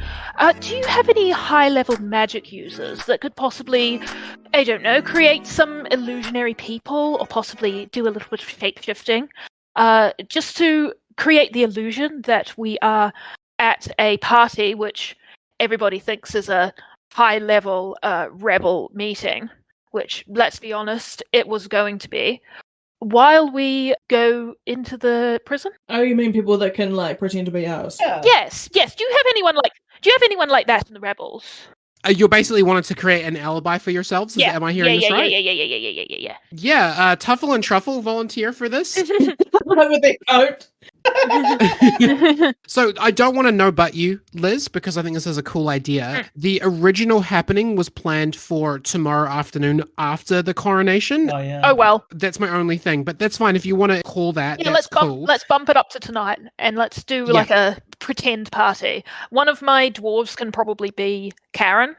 Do you have any high-level magic users that could possibly, I don't know, create some illusionary people, or possibly do a little bit of shape-shifting, just to create the illusion that we are at a party which everybody thinks is a high-level rebel meeting? Which, let's be honest, it was going to be, while we go into the prison. Oh, you mean people that can, like, pretend to be ours? Yeah. Yes. Do you have anyone like that in the rebels? You basically wanted to create an alibi for yourselves? Am I hearing this right? Yeah. Yeah, Tuffle and Truffle volunteer for this. With their coat. So I don't want to know but you, Liz, because I think this is a cool idea. The original happening was planned for tomorrow afternoon after the coronation. Oh, yeah. Oh, well. That's my only thing, but that's fine if you want to call that. Yeah, that's cool. Let's bump it up to tonight, and let's do like a pretend party. One of my dwarves can probably be Karen,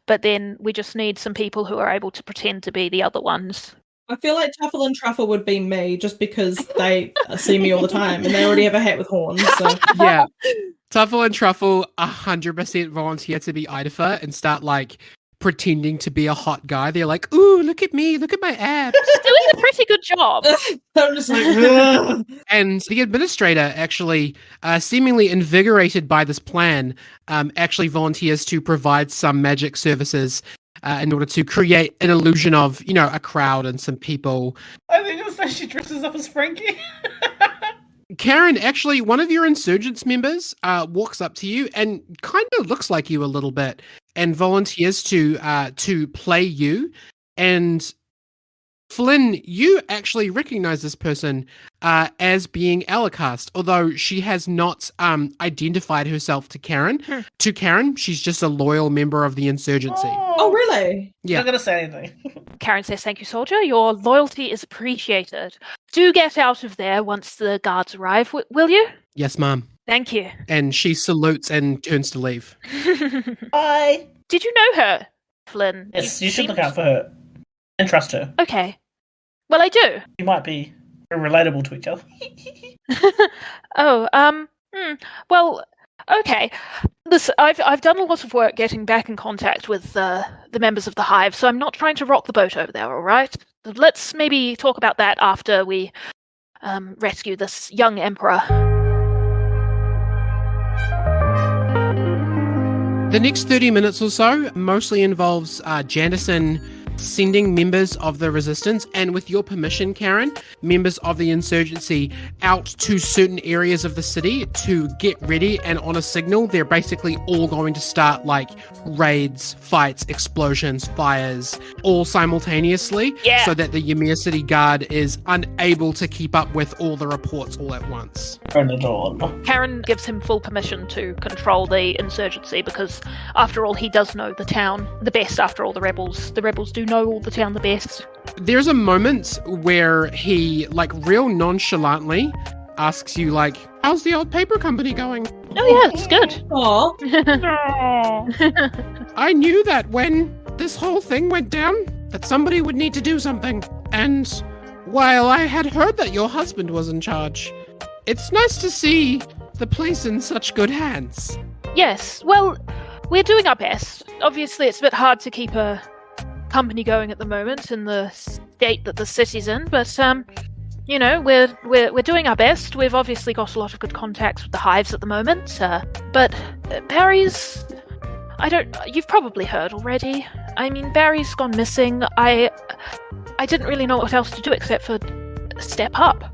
but then we just need some people who are able to pretend to be the other ones. I feel like Tuffle and Truffle would be me, just because they see me all the time, and they already have a hat with horns, so... Yeah. Tuffle and Truffle 100% volunteer to be Idafer and start, like, pretending to be a hot guy. They're like, ooh, look at me, look at my abs. Doing a pretty good job. I'm just like, ugh. And the administrator, actually, seemingly invigorated by this plan, actually volunteers to provide some magic services in order to create an illusion of, you know, a crowd and some people. I think it was like she dresses up as Frankie. Karen, actually, one of your Insurgents members walks up to you and kind of looks like you a little bit and volunteers to play you. And Flynn, you actually recognize this person as being Alicast, although she has not identified herself to Karen. To Karen, she's just a loyal member of the Insurgency. Oh, really? Yeah. Not gonna say anything. Karen says, thank you, soldier. Your loyalty is appreciated. Do get out of there once the guards arrive, will you? Yes, ma'am. Thank you. And she salutes and turns to leave. Bye. Did you know her, Flynn? Yes, you should look out for her. And trust her. Okay. Well, I do. You might be very relatable to each other. Well, okay. I've done a lot of work getting back in contact with the members of the Hive, so I'm not trying to rock the boat over there, all right? Let's maybe talk about that after we rescue this young emperor. The next 30 minutes or so mostly involves Janison sending members of the Resistance, and with your permission, Karen, members of the Insurgency out to certain areas of the city to get ready, and on a signal, they're basically all going to start, like, raids, fights, explosions, fires, all simultaneously, so that the Ymir City Guard is unable to keep up with all the reports all at once. Karen gives him full permission to control the Insurgency, because, after all, he does know the town the best. After all, the rebels do know all the town the best. There's a moment where he, like, real nonchalantly asks you, like, how's the old paper company going? Oh yeah, it's good. Aww. I knew that when this whole thing went down, that somebody would need to do something. And while I had heard that your husband was in charge, it's nice to see the place in such good hands. Yes, well, we're doing our best. Obviously, it's a bit hard to keep a company going at the moment in the state that the city's in, but we're doing our best. We've obviously got a lot of good contacts with the hives at the moment, but Barry's... you've probably heard already. I mean, Barry's gone missing. I didn't really know what else to do except for step up.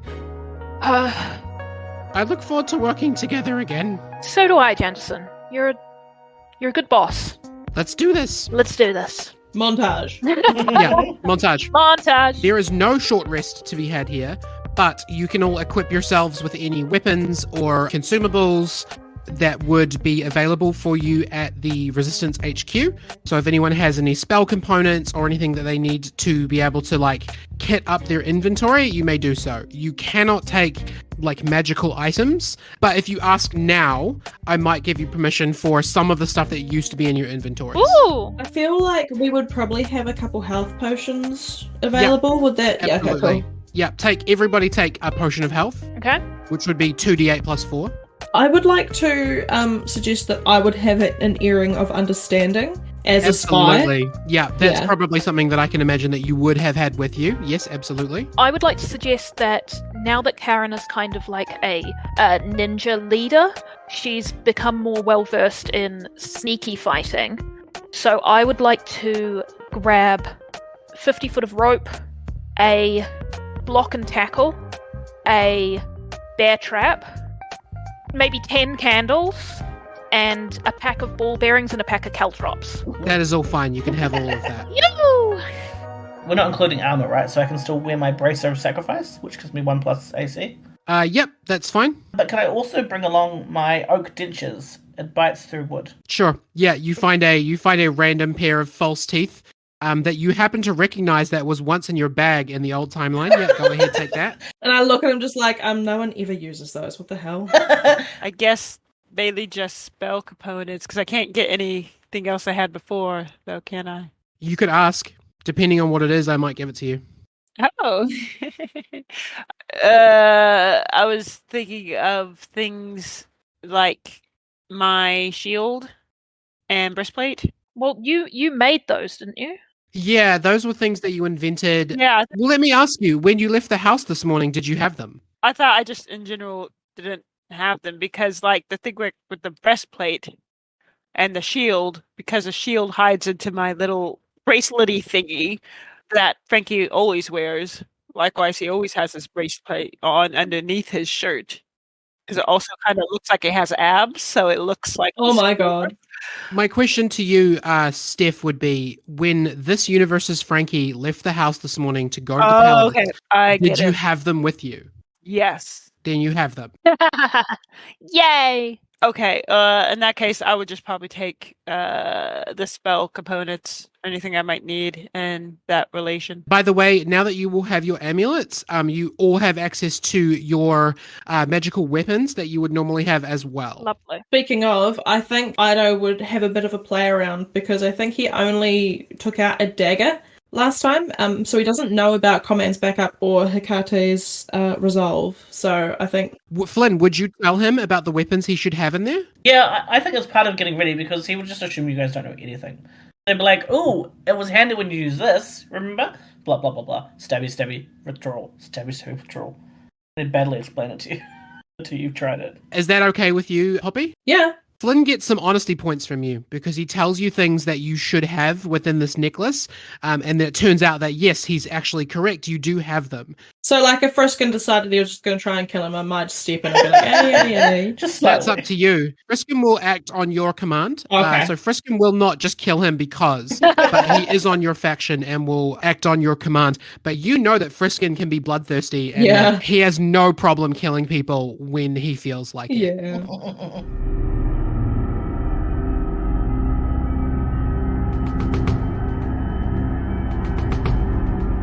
I look forward to working together again. So do I, Janderson. You're a good boss. Let's do this. Let's do this. Montage. Yeah, montage. Montage. There is no short rest to be had here, but you can all equip yourselves with any weapons or consumables that would be available for you at the Resistance HQ. So if anyone has any spell components or anything that they need to be able to kit up their inventory, you may do so. You cannot take magical items, but if you ask now, I might give you permission for some of the stuff that used to be in your inventory. Ooh! I feel like we would probably have a couple health potions available. Yeah, would that? absolutely. Yeah, okay, cool. Yeah, everybody take a potion of health. Okay. Which would be 2d8 plus 4. I would like to suggest that I would have an earring of understanding as absolutely. a spy. Yeah, that's probably something that I can imagine that you would have had with you. Yes, absolutely. I would like to suggest that now that Karen is kind of like a ninja leader, she's become more well-versed in sneaky fighting. So I would like to grab 50 foot of rope, a block and tackle, a bear trap, maybe 10 candles, and a pack of ball bearings and a pack of caltrops. That is all fine. You can have all of that. We're not including armor, right? So I can still wear my Bracer of Sacrifice, which gives me 1+ AC. Yep, that's fine. But can I also bring along my oak dentures? It bites through wood. Sure. Yeah, you find a random pair of false teeth that you happen to recognize that was once in your bag in the old timeline. Yeah, go ahead, take that. And I look at him just like, no one ever uses those. What the hell? I guess mainly just spell components, because I can't get anything else I had before, though, can I? You could ask. Depending on what it is, I might give it to you. Oh. I was thinking of things like my shield and breastplate. Well, you made those, didn't you? Yeah, those were things that you invented. Yeah. Well, let me ask you, when you left the house this morning, did you have them? I thought I just, in general, didn't have them because, the thing with the breastplate and the shield, because the shield hides into my little bracelet-y thingy that Frankie always wears. Likewise, he always has his breastplate on underneath his shirt because it also kind of looks like it has abs, so it looks like... Oh my god. My question to you, Steph, would be, when this universe's Frankie left the house this morning to go to the palace, did you have them with you? Yes. Then you have them. Yay! Okay, in that case, I would just probably take the spell components, anything I might need, and that relation. By the way, now that you will have your amulets, you all have access to your magical weapons that you would normally have as well. Lovely. Speaking of, I think Ido would have a bit of a play around because I think he only took out a dagger last time, so he doesn't know about Command's backup or Hekate's resolve. So I think... Flynn, would you tell him about the weapons he should have in there? Yeah, I think it's part of getting ready because he would just assume you guys don't know anything. They'd be like, "Oh, it was handy when you used this, remember? Blah, blah, blah, blah. Stabby, stabby, withdrawal. Stabby, stabby, withdrawal." They'd badly explain it to you until you've tried it. Is that okay with you, Hoppy? Yeah. Flynn gets some honesty points from you because he tells you things that you should have within this necklace, and it turns out that, yes, he's actually correct. You do have them. So, if Friskin decided he was just going to try and kill him, I might just step in and be like, yeah. Just That's up to you. Friskin will act on your command. Okay. So Friskin will not just kill him because, but he is on your faction and will act on your command. But you know that Friskin can be bloodthirsty and that he has no problem killing people when he feels like it. Yeah.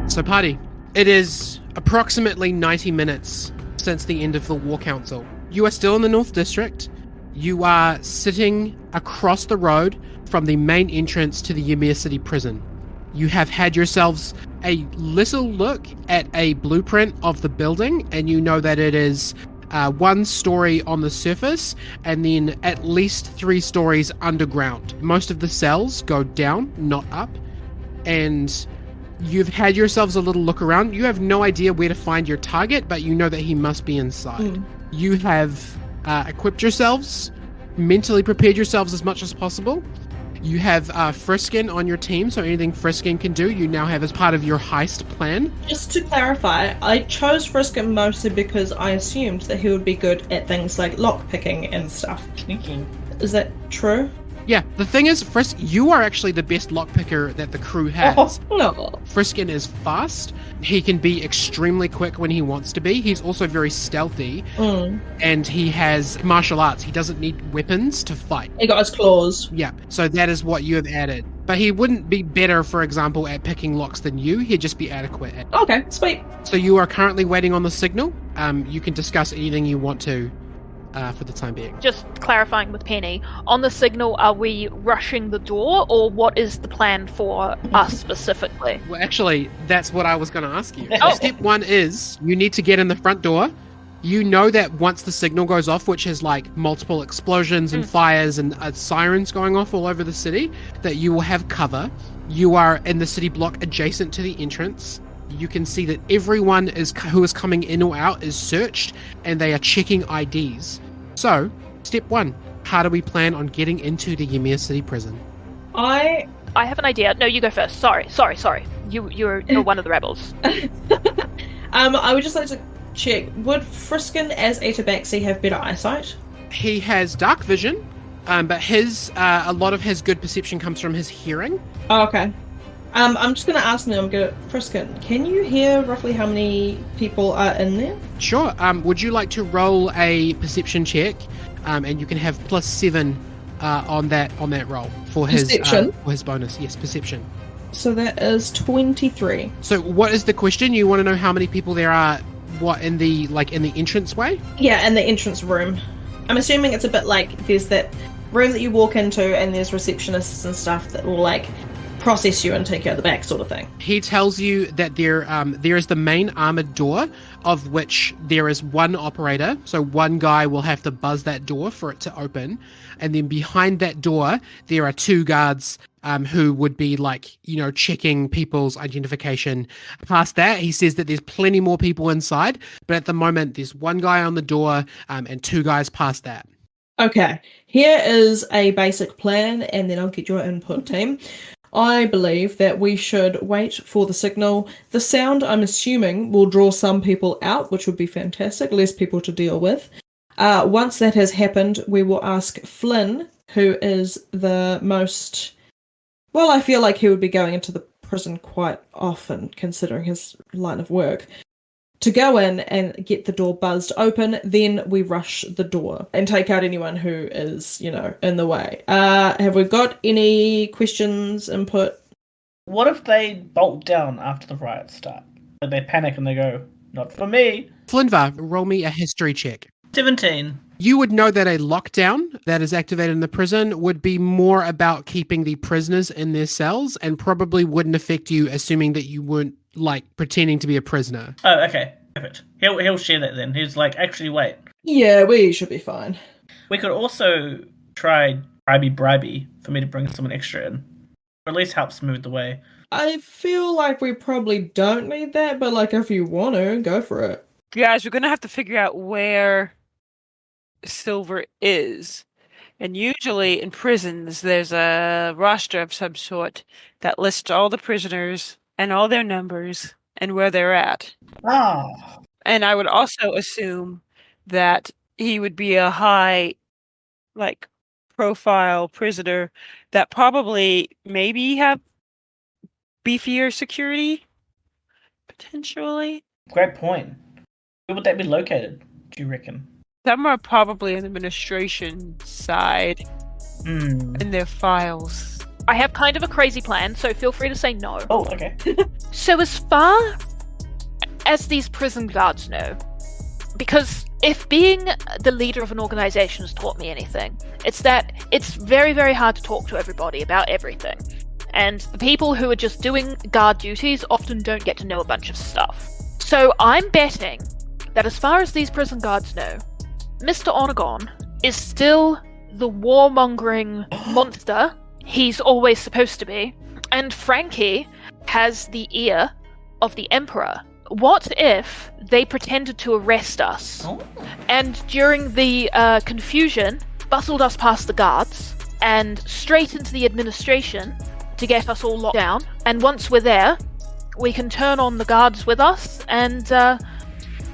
So party, it is approximately 90 minutes since the end of the War Council. You are still in the North District. You are sitting across the road from the main entrance to the Ymir City prison. You have had yourselves a little look at a blueprint of the building, and you know that it is 1 story on the surface and then at least 3 stories underground. Most of the cells go down, not up, and you've had yourselves a little look around. You have no idea where to find your target, but you know that he must be inside. You have equipped yourselves, mentally prepared yourselves as much as possible. You have Friskin on your team, so anything Friskin can do, you now have as part of your heist plan. Just to clarify, I chose Friskin mostly because I assumed that he would be good at things like lockpicking and stuff. Sneaking. Is that true? Yeah, the thing is, Frisk, you are actually the best lockpicker that the crew has. Oh, no. Friskin is fast. He can be extremely quick when he wants to be. He's also very stealthy. And he has martial arts. He doesn't need weapons to fight. He got his claws. Yeah, so that is what you have added. But he wouldn't be better, for example, at picking locks than you. He'd just be adequate at it. Okay, sweet. So you are currently waiting on the signal. You can discuss anything you want to for the time being. Just clarifying with Penny, on the signal, are we rushing the door, or what is the plan for us specifically? Well, actually, that's what I was going to ask you. Step 1 is you need to get in the front door. You know that once the signal goes off, which is like multiple explosions and fires and sirens going off all over the city, that you will have cover. You are in the city block adjacent to the entrance. You can see that everyone who is coming in or out is searched, and they are checking IDs. So, step 1, how do we plan on getting into the Ymir City prison? I have an idea. No, you go first. Sorry. You're one of the rebels. I would just like to check, would Friskin as a tabaxi have better eyesight? He has dark vision, but a lot of his good perception comes from his hearing. Oh, okay. I'm just going to ask now, Friskin, can you hear roughly how many people are in there? Sure. Would you like to roll a perception check? And you can have +7 on that roll for his bonus. Yes, perception. So that is 23. So what is the question? You want to know how many people there are? What, in the entranceway? Yeah, in the entrance room. I'm assuming it's a bit like there's that room that you walk into, and there's receptionists and stuff that will like process you and take you out the back, sort of thing. He tells you that there is the main armored door, of which there is 1 operator, so 1 guy will have to buzz that door for it to open, and then behind that door there are 2 guards who would be checking people's identification. Past that, he says that there's plenty more people inside, but at the moment there's 1 guy on the door and 2 guys past that. Okay, here is a basic plan, and then I'll get your input, team. I believe that we should wait for the signal. The sound, I'm assuming, will draw some people out, which would be fantastic, less people to deal with. Once that has happened, we will ask Flynn, who is the most... Well, I feel like he would be going into the prison quite often, considering his line of work, to go in and get the door buzzed open. Then we rush the door and take out anyone who is, in the way. Have we got any questions, input? What if they bolt down after the riots start? Like they panic and they go, not for me. Flinvar, roll me a history check. 17. You would know that a lockdown that is activated in the prison would be more about keeping the prisoners in their cells, and probably wouldn't affect you, assuming that you weren't pretending to be a prisoner. Oh, okay. Perfect. He'll share that then. He's like, actually, wait. Yeah, we should be fine. We could also try bribey for me to bring someone extra in. Or at least help smooth the way. I feel like we probably don't need that, but if you want to, go for it. Guys, we're going to have to figure out where Silver is. And usually in prisons, there's a roster of some sort that lists all the prisoners and all their numbers and where they're at. Ah. And I would also assume that he would be a high, profile prisoner that probably maybe have beefier security, potentially. Great point. Where would that be located, do you reckon? Some are probably on the administration side in their files. I have kind of a crazy plan, so feel free to say no. Oh, okay. So as far as these prison guards know, Because if being the leader of an organization has taught me anything, it's that it's very, very hard to talk to everybody about everything. And the people who are just doing guard duties often don't get to know a bunch of stuff. So I'm betting that as far as these prison guards know, Mr. Onagon is still the warmongering monster he's always supposed to be, and Frankie has the ear of the Emperor. What if they pretended to arrest us, and during the confusion, bustled us past the guards, and straight into the administration to get us all locked down, and once we're there, we can turn on the guards with us and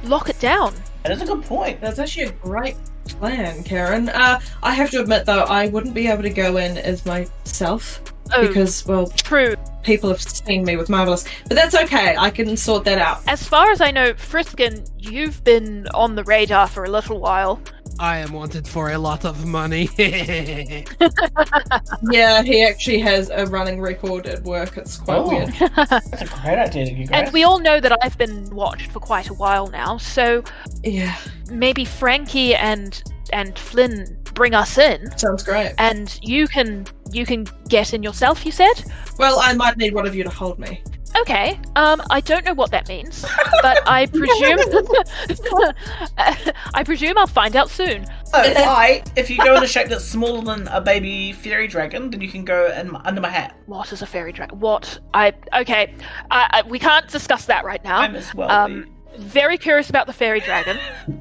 lock it down. That is a good point. That's actually a great plan, Karen. I have to admit, though, I wouldn't be able to go in as myself because, well, true. People have seen me with Marvelous. But that's okay, I can sort that out. As far as I know, Friskin, you've been on the radar for a little while. I am wanted for a lot of money. Yeah, he actually has a running record at work. It's quite weird. That's a great idea, you guys. And we all know that I've been watched for quite a while now, so yeah, maybe Frankie and Flynn bring us in. Sounds great. And you can get in yourself, you said? Well, I might need one of you to hold me. Okay, I don't know what that means, but I presume I'll find out soon. If you go in a shape that's smaller than a baby fairy dragon, then you can go under my hat. What is a fairy dragon? We can't discuss that right now. I'm as well. Very curious about the fairy dragon,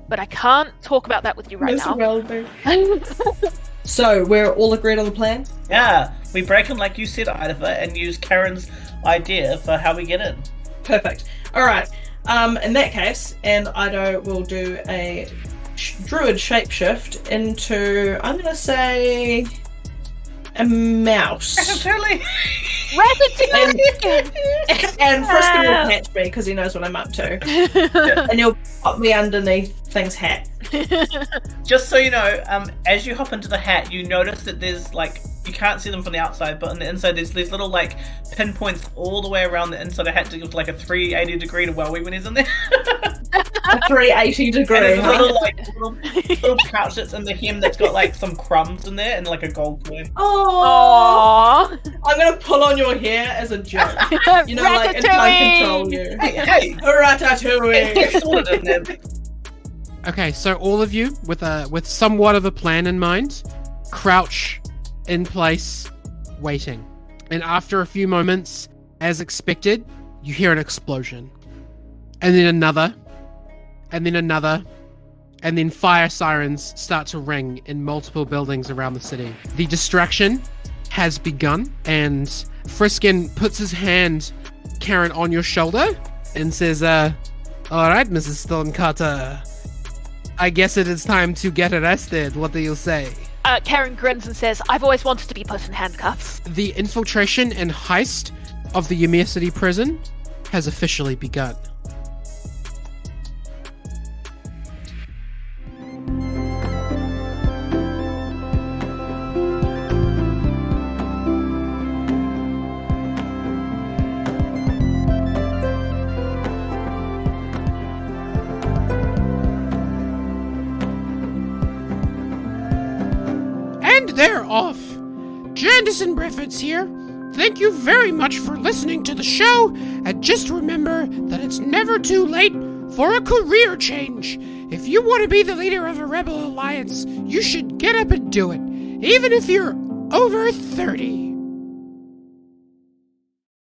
but I can't talk about that with you right now. So, we're all agreed on the plan? Yeah, we break in like you said, Idaho, and use Karen's idea for how we get in. Perfect. Alright, in that case, and Ido will do a druid shapeshift into, I'm gonna say, a mouse. Totally. And Friskin will catch me because he knows what I'm up to. And he'll pop me underneath Thing's hat. Just so you know, as you hop into the hat, you notice that there's like, you can't see them from the outside, but on the inside there's these little like pinpoints all the way around the inside of the hat to give like a 380 degree to Wowie when he's in there. A 380 degree. And there's little pouches in the hem that's got like some crumbs in there and like a gold coin. Aww. I'm gonna pull on your hair as a joke. You know, like, and try and control you. Hey! Ratatouille! It's sorted in there. Okay, so all of you, with somewhat of a plan in mind, crouch in place, waiting. And after a few moments, as expected, you hear an explosion. And then another. And then another. And then fire sirens start to ring in multiple buildings around the city. The distraction has begun, and Friskin puts his hand, Karen, on your shoulder and says, alright, Mrs. Stonecutter. I guess it is time to get arrested. What do you say? Karen grins and says, I've always wanted to be put in handcuffs. The infiltration and heist of the Ymir City prison has officially begun. They're off. Jandison Griffiths here. Thank you very much for listening to the show, and just remember that it's never too late for a career change. If you want to be the leader of a rebel alliance, you should get up and do it, even if you're over 30.